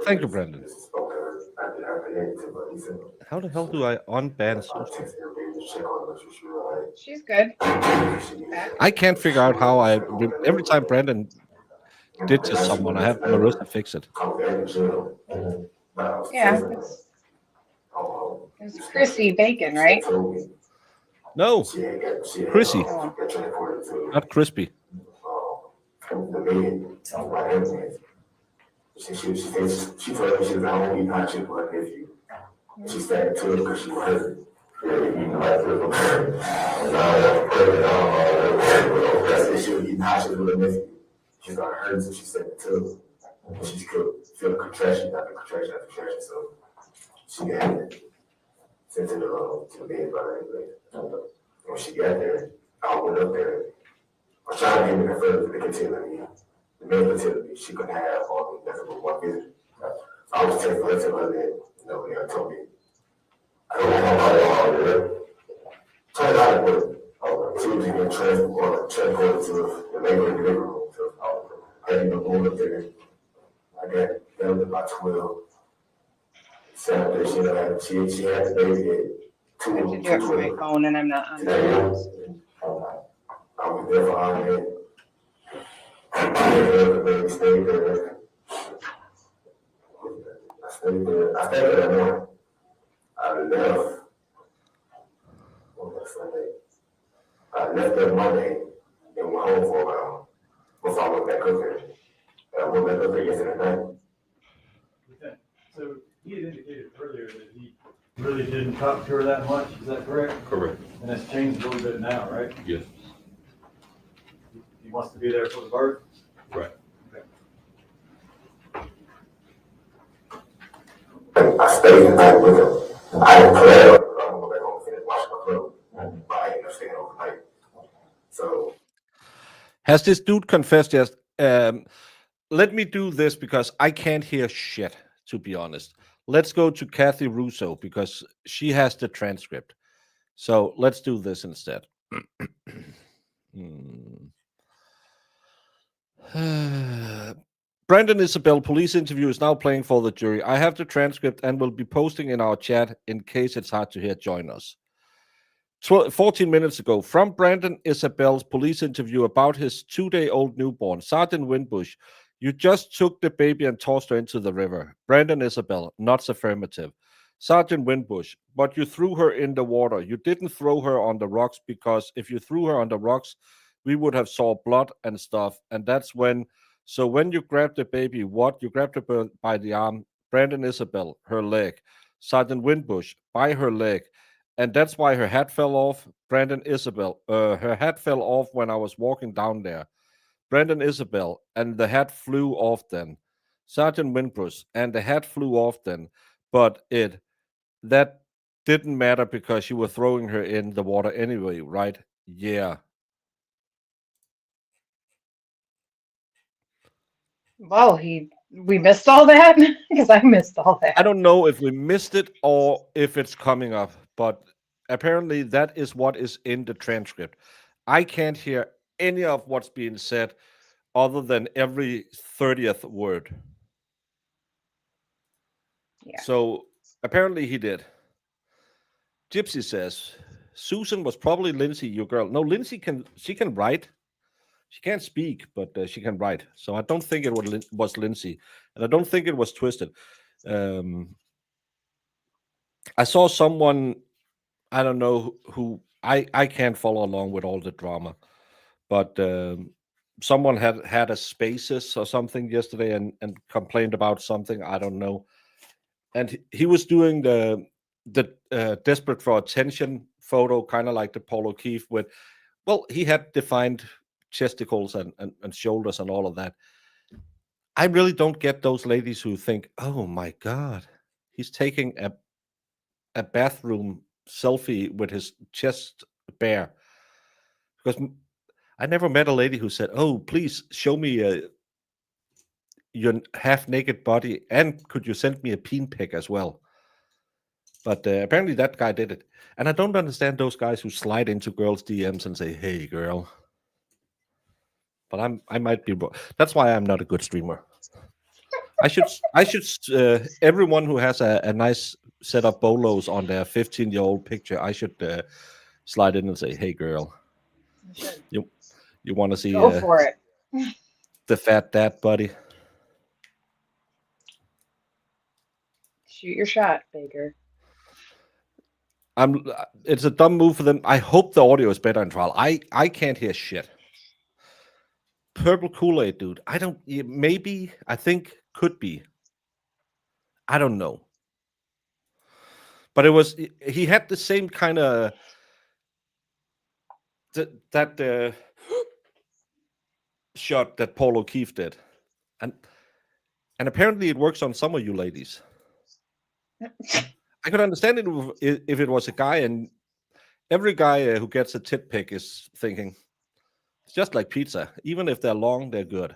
Thank you, Brandon. After that, until December. How the hell do I unban Susan? Text every day to check on her, make sure she was all right. She's good. I can't figure out how every time Brandon ditches someone, I have Marissa fix it. Yeah, it's Chrissy Bacon, right? No, Chrissy, Oh. not crispy. She told me she was not only not chill with her nephew. She started to because she was hurt. You know, I feel prepared. She was eating hot shit with her nephew. She got hurt, so she started to. She could feel the contraction after contraction after contraction, so she got it. sent to the bed by her anyway. When she got there, I went up there. I tried to get me the further they could tell me. The man could tell me she couldn't have nothing but one visit. So I was telling her that, they told me, I don't know how to turn out with she was even transported to the neighborhood living room. So I ended up going up there. I got down to about 12. Saturday, she had the baby at I have to do it from my 2:20. phone and I'm not on Today, Teams. I was there for our day. The baby stayed there. I stayed there that morning. I left. What was that Sunday? I left there Monday and went home for a while before I went back up there. I went back up there yesterday night. Okay. So he had indicated earlier that he really didn't talk to her that much, is that correct? Correct. And that's changed a little bit now, right? Yes. He wants to be there for the birth? Right. I stayed the night with him. I didn't plan on going back home and finish watching my club, but I ended up staying overnight. So Has this dude confessed yet? Let me do this because I can't hear shit, to be honest. Let's go to Kathy Russo because she has the transcript. So let's do this instead. Brandon Isabelle police interview is now playing for the jury. I have the transcript and will be posting in our chat in case it's hard to hear. Join us. 14 minutes ago, from Brandon Isabelle's police interview about his 2-day-old newborn, Sergeant Winbush, you just took the baby and tossed her into the river. Brandon Isabelle, not affirmative. Sergeant Winbush, but you threw her in the water. You didn't throw her on the rocks because if you threw her on the rocks, we would have saw blood and stuff. And that's when, so when you grabbed the baby, what? You grabbed her by the arm. Brandon Isabelle, her leg. Sergeant Winbush, by her leg. And that's why her hat fell off. Brandon Isabelle, her hat fell off when I was walking down there. Brandon Isabelle, and the hat flew off then. Sergeant Winbush, and the hat flew off then. But that didn't matter because you were throwing her in the water anyway, right? Yeah. Well, we missed all that because I missed all that. I don't know if we missed it or if it's coming up, but apparently that is what is in the transcript. I can't hear any of what's being said other than every 30th word. Yeah. So apparently he did. Gypsy says Susan was probably Lindsay, your girl. No, Lindsay can write. She can't speak, but she can write. So I don't think it was Lindsay, and I don't think it was twisted. I saw someone, I don't know who. I can't follow along with all the drama, but someone had a spaces or something yesterday and complained about something. I don't know, and he was doing the desperate for attention photo, kind of like the Paul O'Keefe with. Well, he had defined chesticles and shoulders and all of that. I really don't get those ladies who think, oh my God, he's taking a bathroom selfie with his chest bare. Because I never met a lady who said, oh, please show me your half naked body and could you send me a peen pic as well? But apparently that guy did it. And I don't understand those guys who slide into girls' DMs and say, hey, girl. But I might be wrong. That's why I'm not a good streamer. I should everyone who has a nice set of bolos on their 15-year-old picture, I should slide in and say, hey girl, you want to see Go for it. the fat dad buddy? Shoot your shot, Baker. It's a dumb move for them. I hope the audio is better in trial. I can't hear shit. Purple Kool-Aid, dude. I think could be. I don't know. But he had the same kind of that shot that Paul O'Keefe did. And apparently it works on some of you ladies. I could understand it if it was a guy, and every guy who gets a tit pic is thinking, it's just like pizza. Even if they're long, they're good.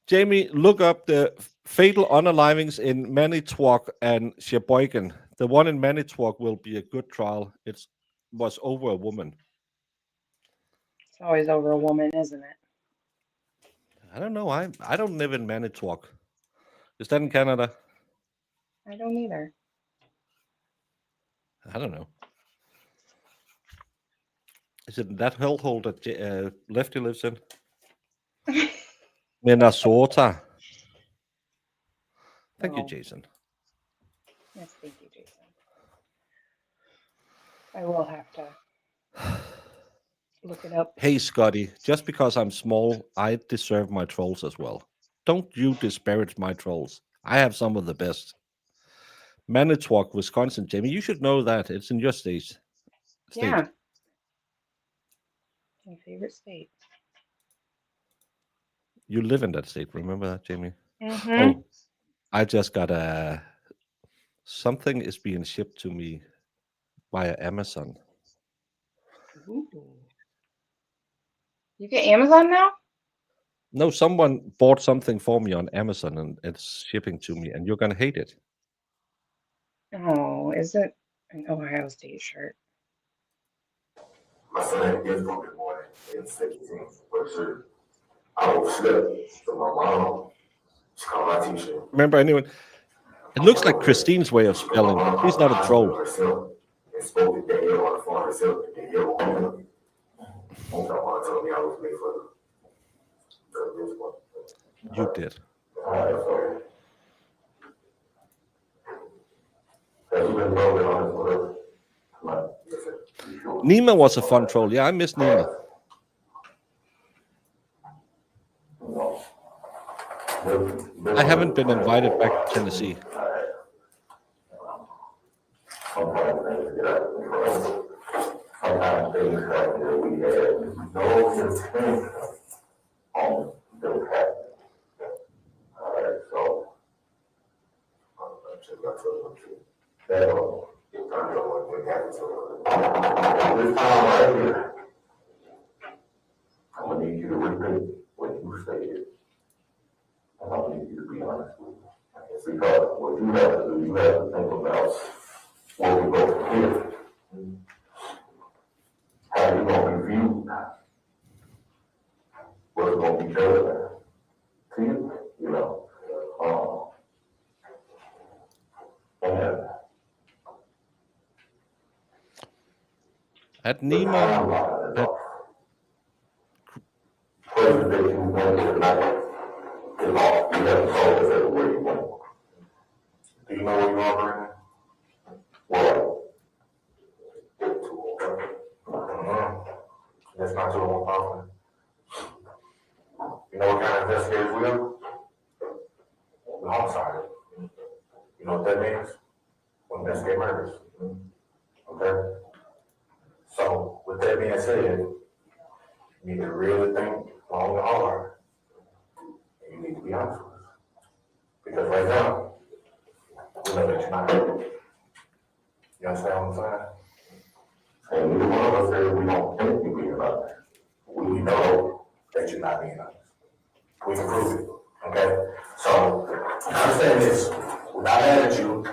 Jamie, look up the fatal unalivings in Manitowoc and Sheboygan. The one in Manitowoc will be a good trial. It was over a woman. It's always over a woman, isn't it? I don't know. I don't live in Manitowoc. Is that in Canada? I don't either. I don't know. Is it that hellhole that Lefty lives in? Minnesota. Thank you, No. Jason. Yes, thank you, Jason. I will have to look it up. Hey, Scotty, just because I'm small, I deserve my trolls as well. Don't you disparage my trolls. I have some of the best. Manitowoc, Wisconsin, Jamie. You should know that. It's in your state. Yeah. My favorite state. You live in that state. Remember that, Jamie? Mm-hmm. Oh, I just got a... Something is being shipped to me via Amazon. Ooh. You get Amazon now? No, someone bought something for me on Amazon and it's shipping to me, and you're going to hate it. Oh, is it an Ohio State shirt? My son is going to be born in 17 for sure. I will slip. So my mom, she called my teacher. Remember, anyone? It looks like Christine's way of spelling. She's not a troll. Herself and spoke to Danielle on the phone herself. And Danielle told me I was made for this one. You did. Nima was a fun troll. Yeah, I miss Nima. I haven't been invited back to Tennessee. Sometimes things happen that we had no intent on them happening. All right, so that turned on what happened to us. This time right here, I'm gonna need you to repeat what you stated. And I'm gonna need you to be honest with me. Because what you have to do, you have to think about where we go from here. How you gonna be viewed? What's gonna be done to you, you know? And At Nima, at presentation going tonight is off. You have to solve this everywhere you want. Do you know where you are, Brandon? What? That's not your own problem. You know what kind of investigators we are? We're homicide. You know what that means? We investigate murders. Okay? So, with that being said, you need to really think long and hard. And you need to be honest with us. Because right now, we know that you're not guilty. You understand what I'm saying? And neither one of us said we don't think you're being honest. We know that you're not being honest. We can prove it, okay? So, understand this, we're not mad at you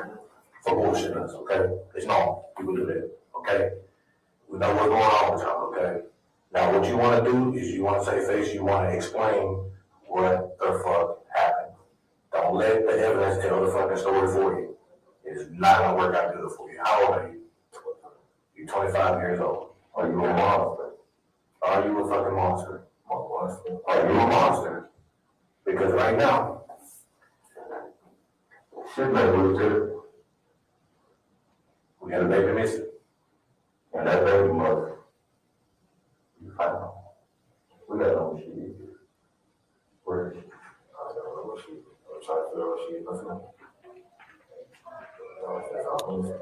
for bullshitting us, okay? It's normal, people do that, okay? We know what's going on with y'all, okay? Now, what you wanna do is you wanna say face, you wanna explain what the fuck happened. Don't let the evidence tell the fucking story for you. It's not gonna work out good for you. How old are you? You're 25 years old. Are you a monster? Are you a fucking monster? Are you a monster? Because right now, shit may lose too. We got a baby missing. And that baby mother, you find out. We gotta know what she is. Where is she? I don't know what she is. I'm trying to figure out what she is.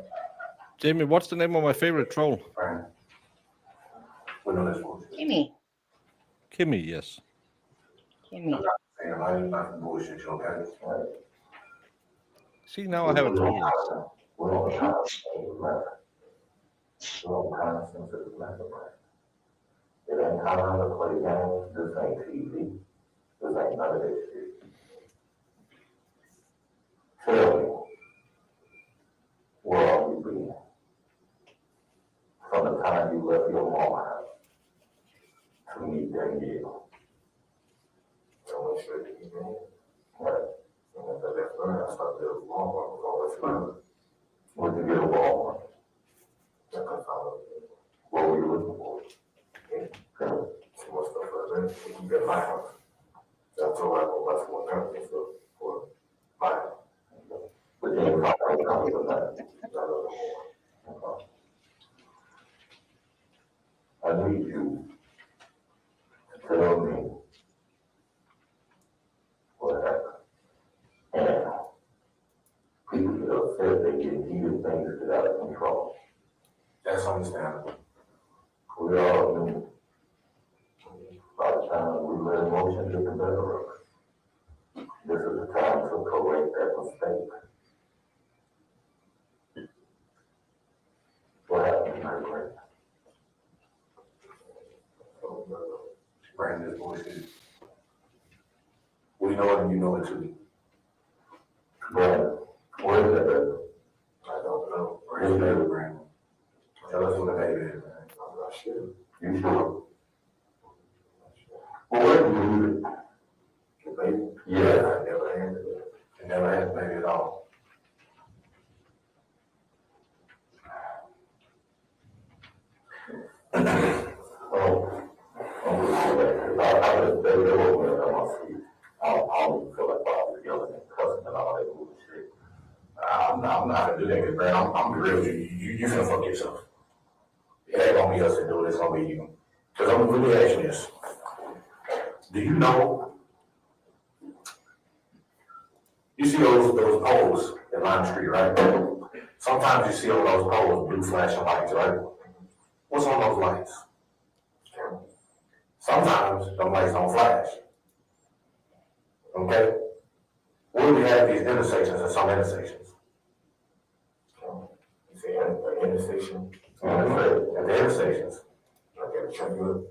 Jamie, what's the name of my favorite troll? Right. We know this one. Kimmy. Kimmy, yes. Kimmy. Ain't nobody not some bullshit, okay? See, now I have a tool. We're on the common sense of the matter. We're on the common sense of the matter, man. It ain't time to play games, this ain't TV, this ain't none of this shit. Tell me, where are you been? From the time you left your mama house to meet Danielle. So we should be in. Right. And at that point, I started to Walmart was always fun. Went to get a Walmart. That's all. What were you looking for? Too much stuff like that. You get my house. That's all I go back for one time for my house. But then you can't come with that. I need you to tell me what happened. And people get upset, they get heated, things get out of control. That's understandable. We all knew by the time we let emotion get the better of us. This is the time to correct that mistake. What happened, my friend? Brandon is bullshit. We know it and you know it too. Brandon, where is that baby? I don't know. Where is baby, Brandon? Tell us where the baby is, man. I'm not sure. You sure? Well, where did you leave it? The baby? Yeah, I never had it. I never had the baby at all. I just stayed there with me on my feet. I don't even feel like I was yelling and cussing and all that bullshit. I'm not gonna do that, man. I'm gonna be real with you. You finna fuck yourself. It ain't gonna be us to do it, it's gonna be you. Cause I'm really asking this. Do you know? You see those poles in Lime Street, right? Sometimes you see on those poles blue flashing lights, right? What's on those lights? Sometimes those lights don't flash. Okay? What do we have these intersections at some intersections? You see an intersection? At the intersections. Okay, check good.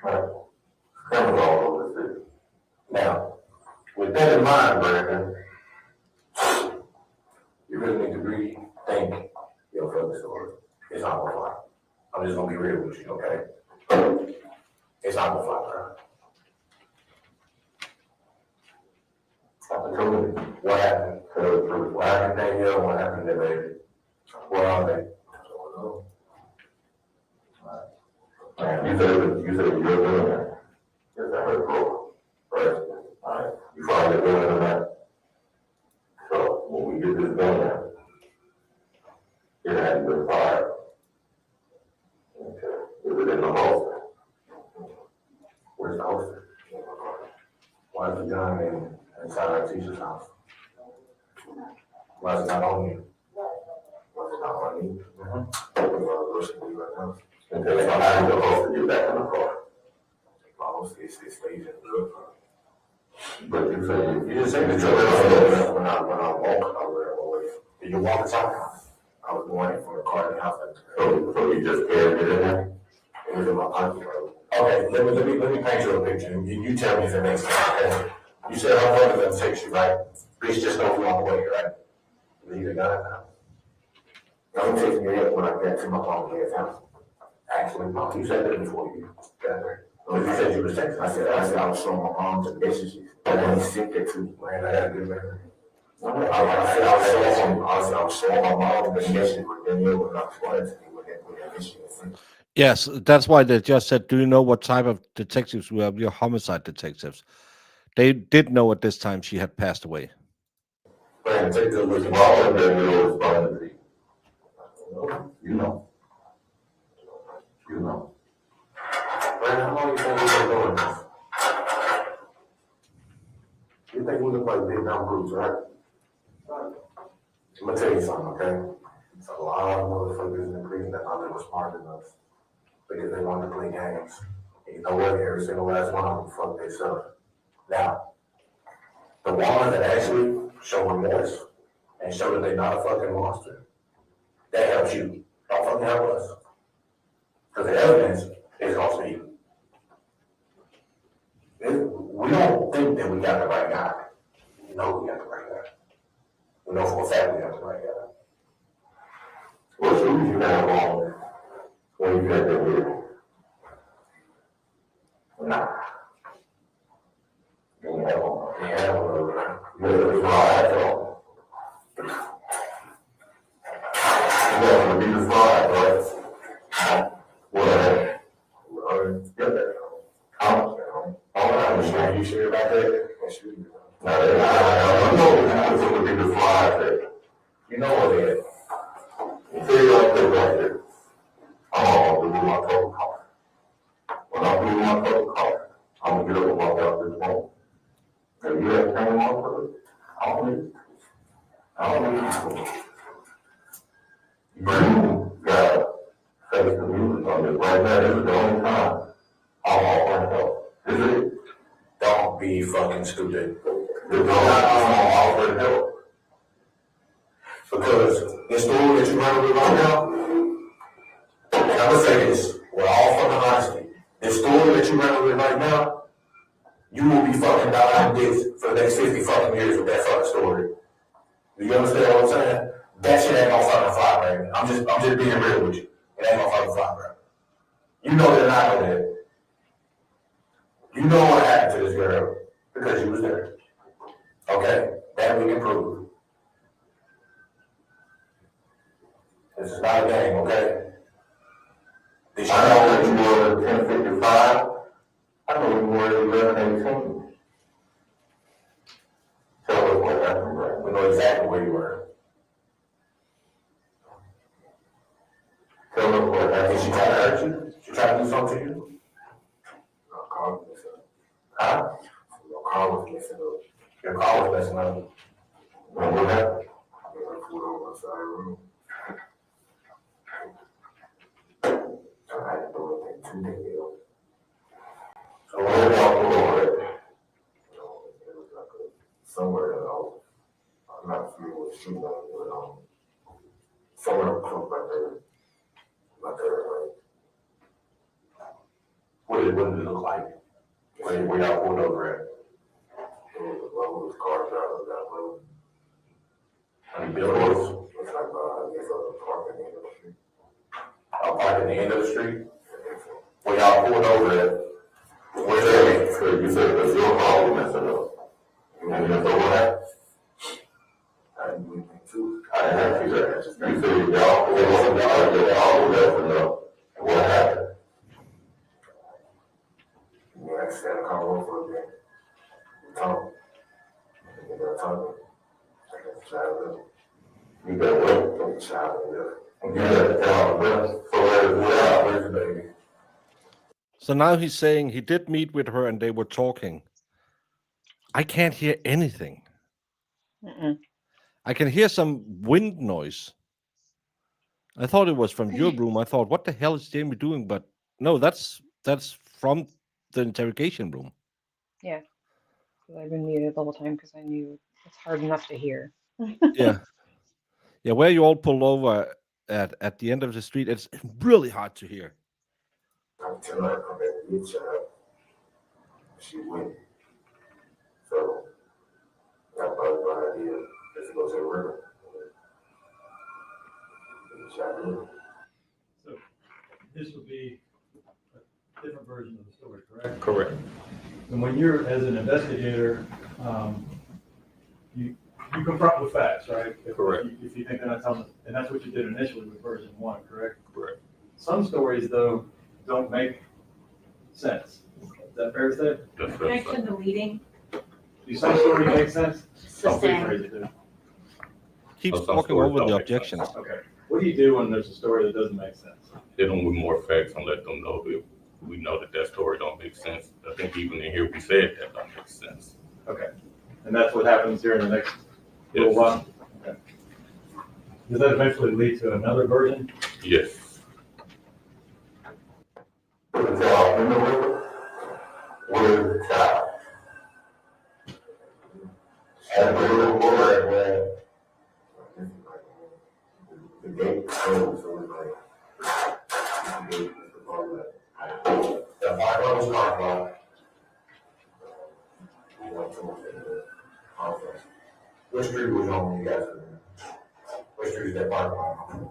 Right. Cameras all over the city. Now, with that in mind, Brandon, you really need to rethink your fucking story. It's not gonna fly. I'm just gonna be real with you, okay? It's not gonna fly, bro. Tell me what happened. What happened to Danielle? What happened to baby? Where are they? You said you're doing that. Yes, I heard bro. Right? All right. You finally doing that. So when we get this done, it has been fired. Okay. Is it in the holster? Where's the holster? Why is the gun inside our teacher's house? Why is it not on you? Why is it not on you? Okay, so how are you supposed to get back in the car? It stays in the car. But you say you just say that you're when I walk, I wear it away. Did you walk inside the house? I was going from the car to the house. So you just carried it in there? It was in my pocket. Okay, let me paint you a picture. You tell me if it makes sense. Okay? You said I'm going to them takes you, right? Bitch just know you're on the way, right? Leave the gun in the house. Don't take me up when I get to my mom and dad's house. Actually, mom, you said that before you got there. Well, you said you was texting. I said I was showing my mom the messages. And then he sent that to me, man. I had a good memory. I was showing my mom the message with Danielle when I was going to me with that message. Yes, that's why they just said, do you know what type of detectives we have? Your homicide detectives. They did know at this time she had passed away. Man, take a look at all of Danielle responded to me. You know. Man, how long you think we've been doing this? You think we look like big dumb brutes, right? I'm gonna tell you something, okay? It's a lot of motherfuckers in the prison that thought they were smarter than us because they wanted to play games. You know what, every single last one of them fuck themselves. Now, the ones that actually show remorse and show that they're not a fucking monster, that helps you. Don't fucking help us. Because the evidence is gonna speak. We don't think that we got the right guy. We know we got the right guy. We know for a fact we got the right guy. What should you have on when you got that here? Nah. You have on. You have on. You have a fly on. You have to be the fly, right? Well, you sure about that? I know it's gonna be the fly there. You know what it is. You figure out that right there. I'm gonna do my total car. When I do my total car, I'm gonna get up and walk out this room. If you have time on for it, I don't need it. I don't need it. You got face the music on this right now. This is the only time I'm offering help. Is it? Don't be fucking stupid. This is not I'm offering help. Because the story that you're running with right now, and I'm gonna say this, with all fucking honesty, the story that you're running with right now, you will be fucking dying dicks for the next 50 fucking years with that fucking story. Do you understand what I'm saying? That shit ain't gonna fucking fly, baby. I'm just being real with you. It ain't gonna fucking fly, bro. You know that I know that. You know what happened to this girl because you was there. Okay? That we can prove. This is not a game, okay? I know that you were 1055. I know you were 1118. Tell us what happened, right? We know exactly where you were. Tell us what happened. Did she try to hurt you? She tried to do something to you? No, car was messing up. Huh? Your car was messing up. Your car was messing up. What happened? I pulled over outside the room. So I had to do it in 2 days. So where did y'all pull over at? It was like somewhere else. I'm not familiar with the street, but somewhere close by there. Not there, right? What did it look like? Where y'all pulled over at? It was a car driver that road. And the billboards? It's like, I guess a park at the end of the street. A park at the end of the street? Where y'all pulled over at? Where's that? So you said that's your car was messing up. And you know what? I didn't do anything too. I didn't have to do that. You said y'all was messing up. And what happened? You had to stand in the car for a minute. You talk. You got talking. I got the child. You got what? Got the child. You got the child. So where's the baby? So now he's saying he did meet with her and they were talking. I can't hear anything. Mm-mm. I can hear some wind noise. I thought it was from your room. I thought, what the hell is Jamie doing? But no, that's from the interrogation room. Yeah, because I've been muted the whole time because I knew it's hard enough to hear. Yeah. Yeah, where you all pulled over at the end of the street, it's really hard to hear. I'm telling her to come back and get child. She went. So that's probably my idea. Let's go to the river. So this would be a different version of the story, correct? Correct. And when you're, as an investigator, you confront with facts, right? Correct. If you think they're not telling, and that's what you did initially with version 1, correct? Correct. Some stories, though, don't make sense. Is that fair to say? That's fair. Connection deleting. Do some stories make sense? Some Sustain. stories do. Keeps Some talking stories over don't the make sense. objections. Okay. What do you do when there's a story that doesn't make sense? Hit them with more facts and let them know if we know that story don't make sense. I think even in here we said that don't make sense. Okay. And that's what happens here in the next little Yes. while? Okay. Does that eventually lead to another version? Yes. Put the child in the river. The fire was car. We went to the conference. Which street was on when you guys were there? Which street is that fire on?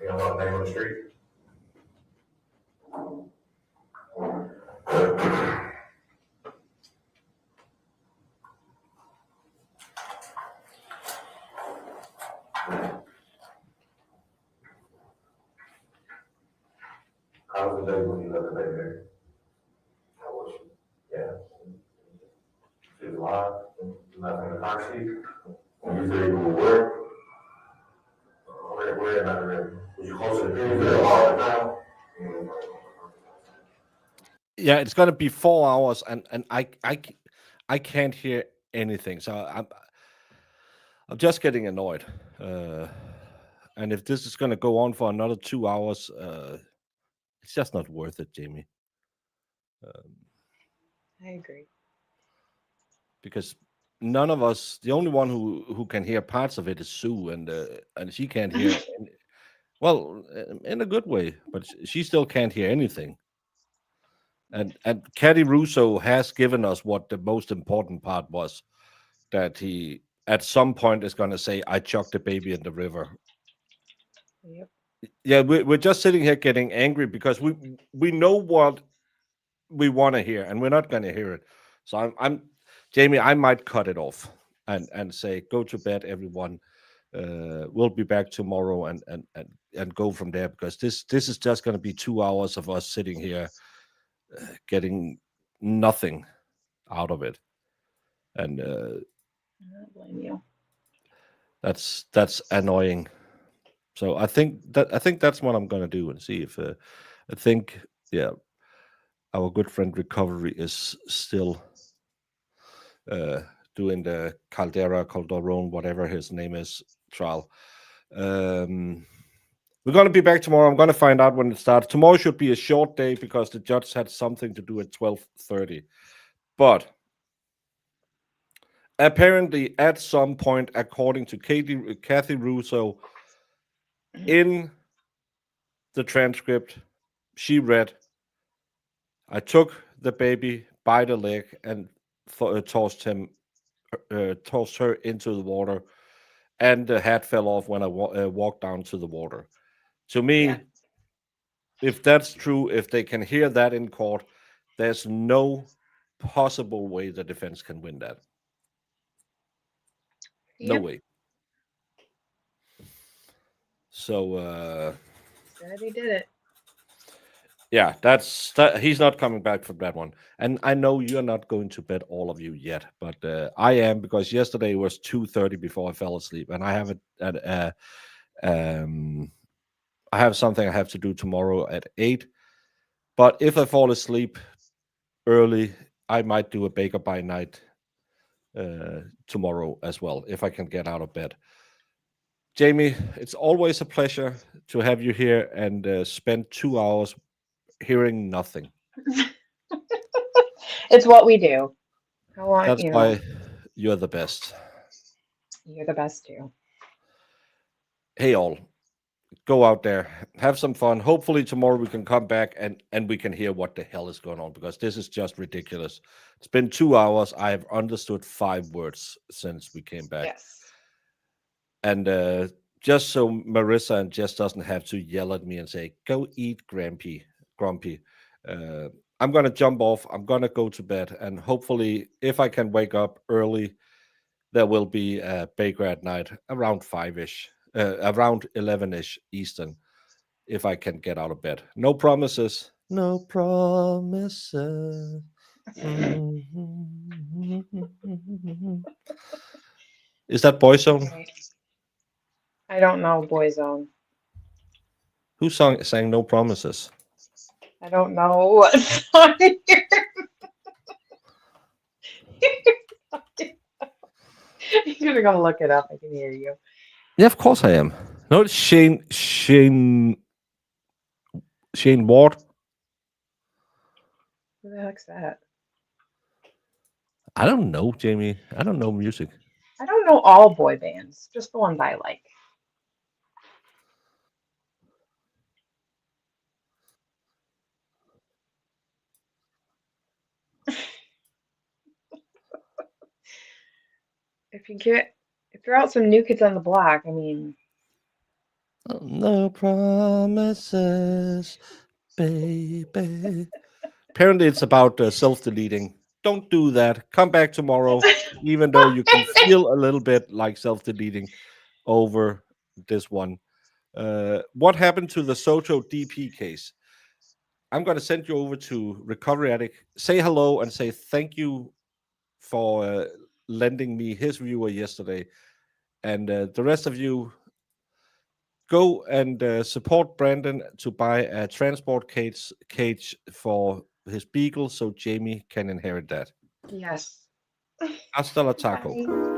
You don't know the name of the street? How was the day when you left the baby there? How was she? Yeah. She was alive, left in the car seat. When you said you were where? Where not really? Was you close to the period all the time? Yeah, it's gonna be 4 hours, and I can't hear anything. So I'm just getting annoyed. And if this is gonna go on for another 2 hours, it's just not worth it, Jamie. I agree. Because none of us, the only one who can hear parts of it is Sue, and she can't hear. Well, in a good way, but she still can't hear anything. And Caddy Russo has given us what the most important part was, that he at some point is going to say, "I chucked the baby in the river." Yep. Yeah, we're just sitting here getting angry because we know what we want to hear, and we're not going to hear it. So I'm Jamie. I might cut it off and say, "Go to bed, everyone. We'll be back tomorrow," and go from there, because this is just going to be 2 hours of us sitting here getting nothing out of it, and I don't blame you. that's annoying. So I think that's what I'm going to do, and see if I think, yeah, our good friend Recovery is still doing the Calderon, whatever his name is, trial. We're going to be back tomorrow. I'm going to find out when it starts. Tomorrow should be a short day because the judge had something to do at 12:30. But apparently, at some point, according to Kathy Russo, in the transcript, she read, "I took the baby by the leg and tossed her into the water, and the hat fell off when I walked down to the water." To me, Yeah. if that's true, if they can hear that in court, there's no possible way the defense can win that. No Yep. way. So Glad he did it. yeah, he's not coming back from that one. And I know you're not going to bed, all of you, yet, but I am, because yesterday was 2:30 before I fell asleep, and I have something I have to do tomorrow at 8. But if I fall asleep early, I might do a Baker by night tomorrow as well, if I can get out of bed. Jamie, it's always a pleasure to have you here and spend 2 hours hearing nothing. It's what we do. I want, That's why you're the best. you're the best too. Hey, all, go out there, have some fun. Hopefully tomorrow we can come back and we can hear what the hell is going on, because this is just ridiculous. It's been 2 hours. I have understood 5 words since we came back. Yes. And just so Marissa and Jess doesn't have to yell at me and say, "Go eat, Grumpy." I'm going to jump off. I'm going to go to bed. And hopefully, if I can wake up early, there will be a Baker at night around 5-ish, around 11-ish Eastern, if I can get out of bed. No promises. No promises. Is that Boyzone? Right. I don't know Boyzone. Who sang No Promises? I don't know what song you're gonna go look it up. I can hear you. Yeah, of course I am. No, it's Shane Ward. Who the heck's that? I don't know, Jamie. I don't know music. I don't know all boy bands, just the ones I like. if you're out some new kids on the block, I mean, No promises, baby. Apparently, it's about self-deleting. Don't do that. Come back tomorrow, even though you can feel a little bit like self-deleting over this one. What happened to the Soto DP case? I'm going to send you over to Recovery Addict. Say hello and say thank you for lending me his viewer yesterday. And the rest of you, go and support Brandon to buy a transport cage for his beagle so Jamie can inherit that. yes. Hasta la taco. Bye.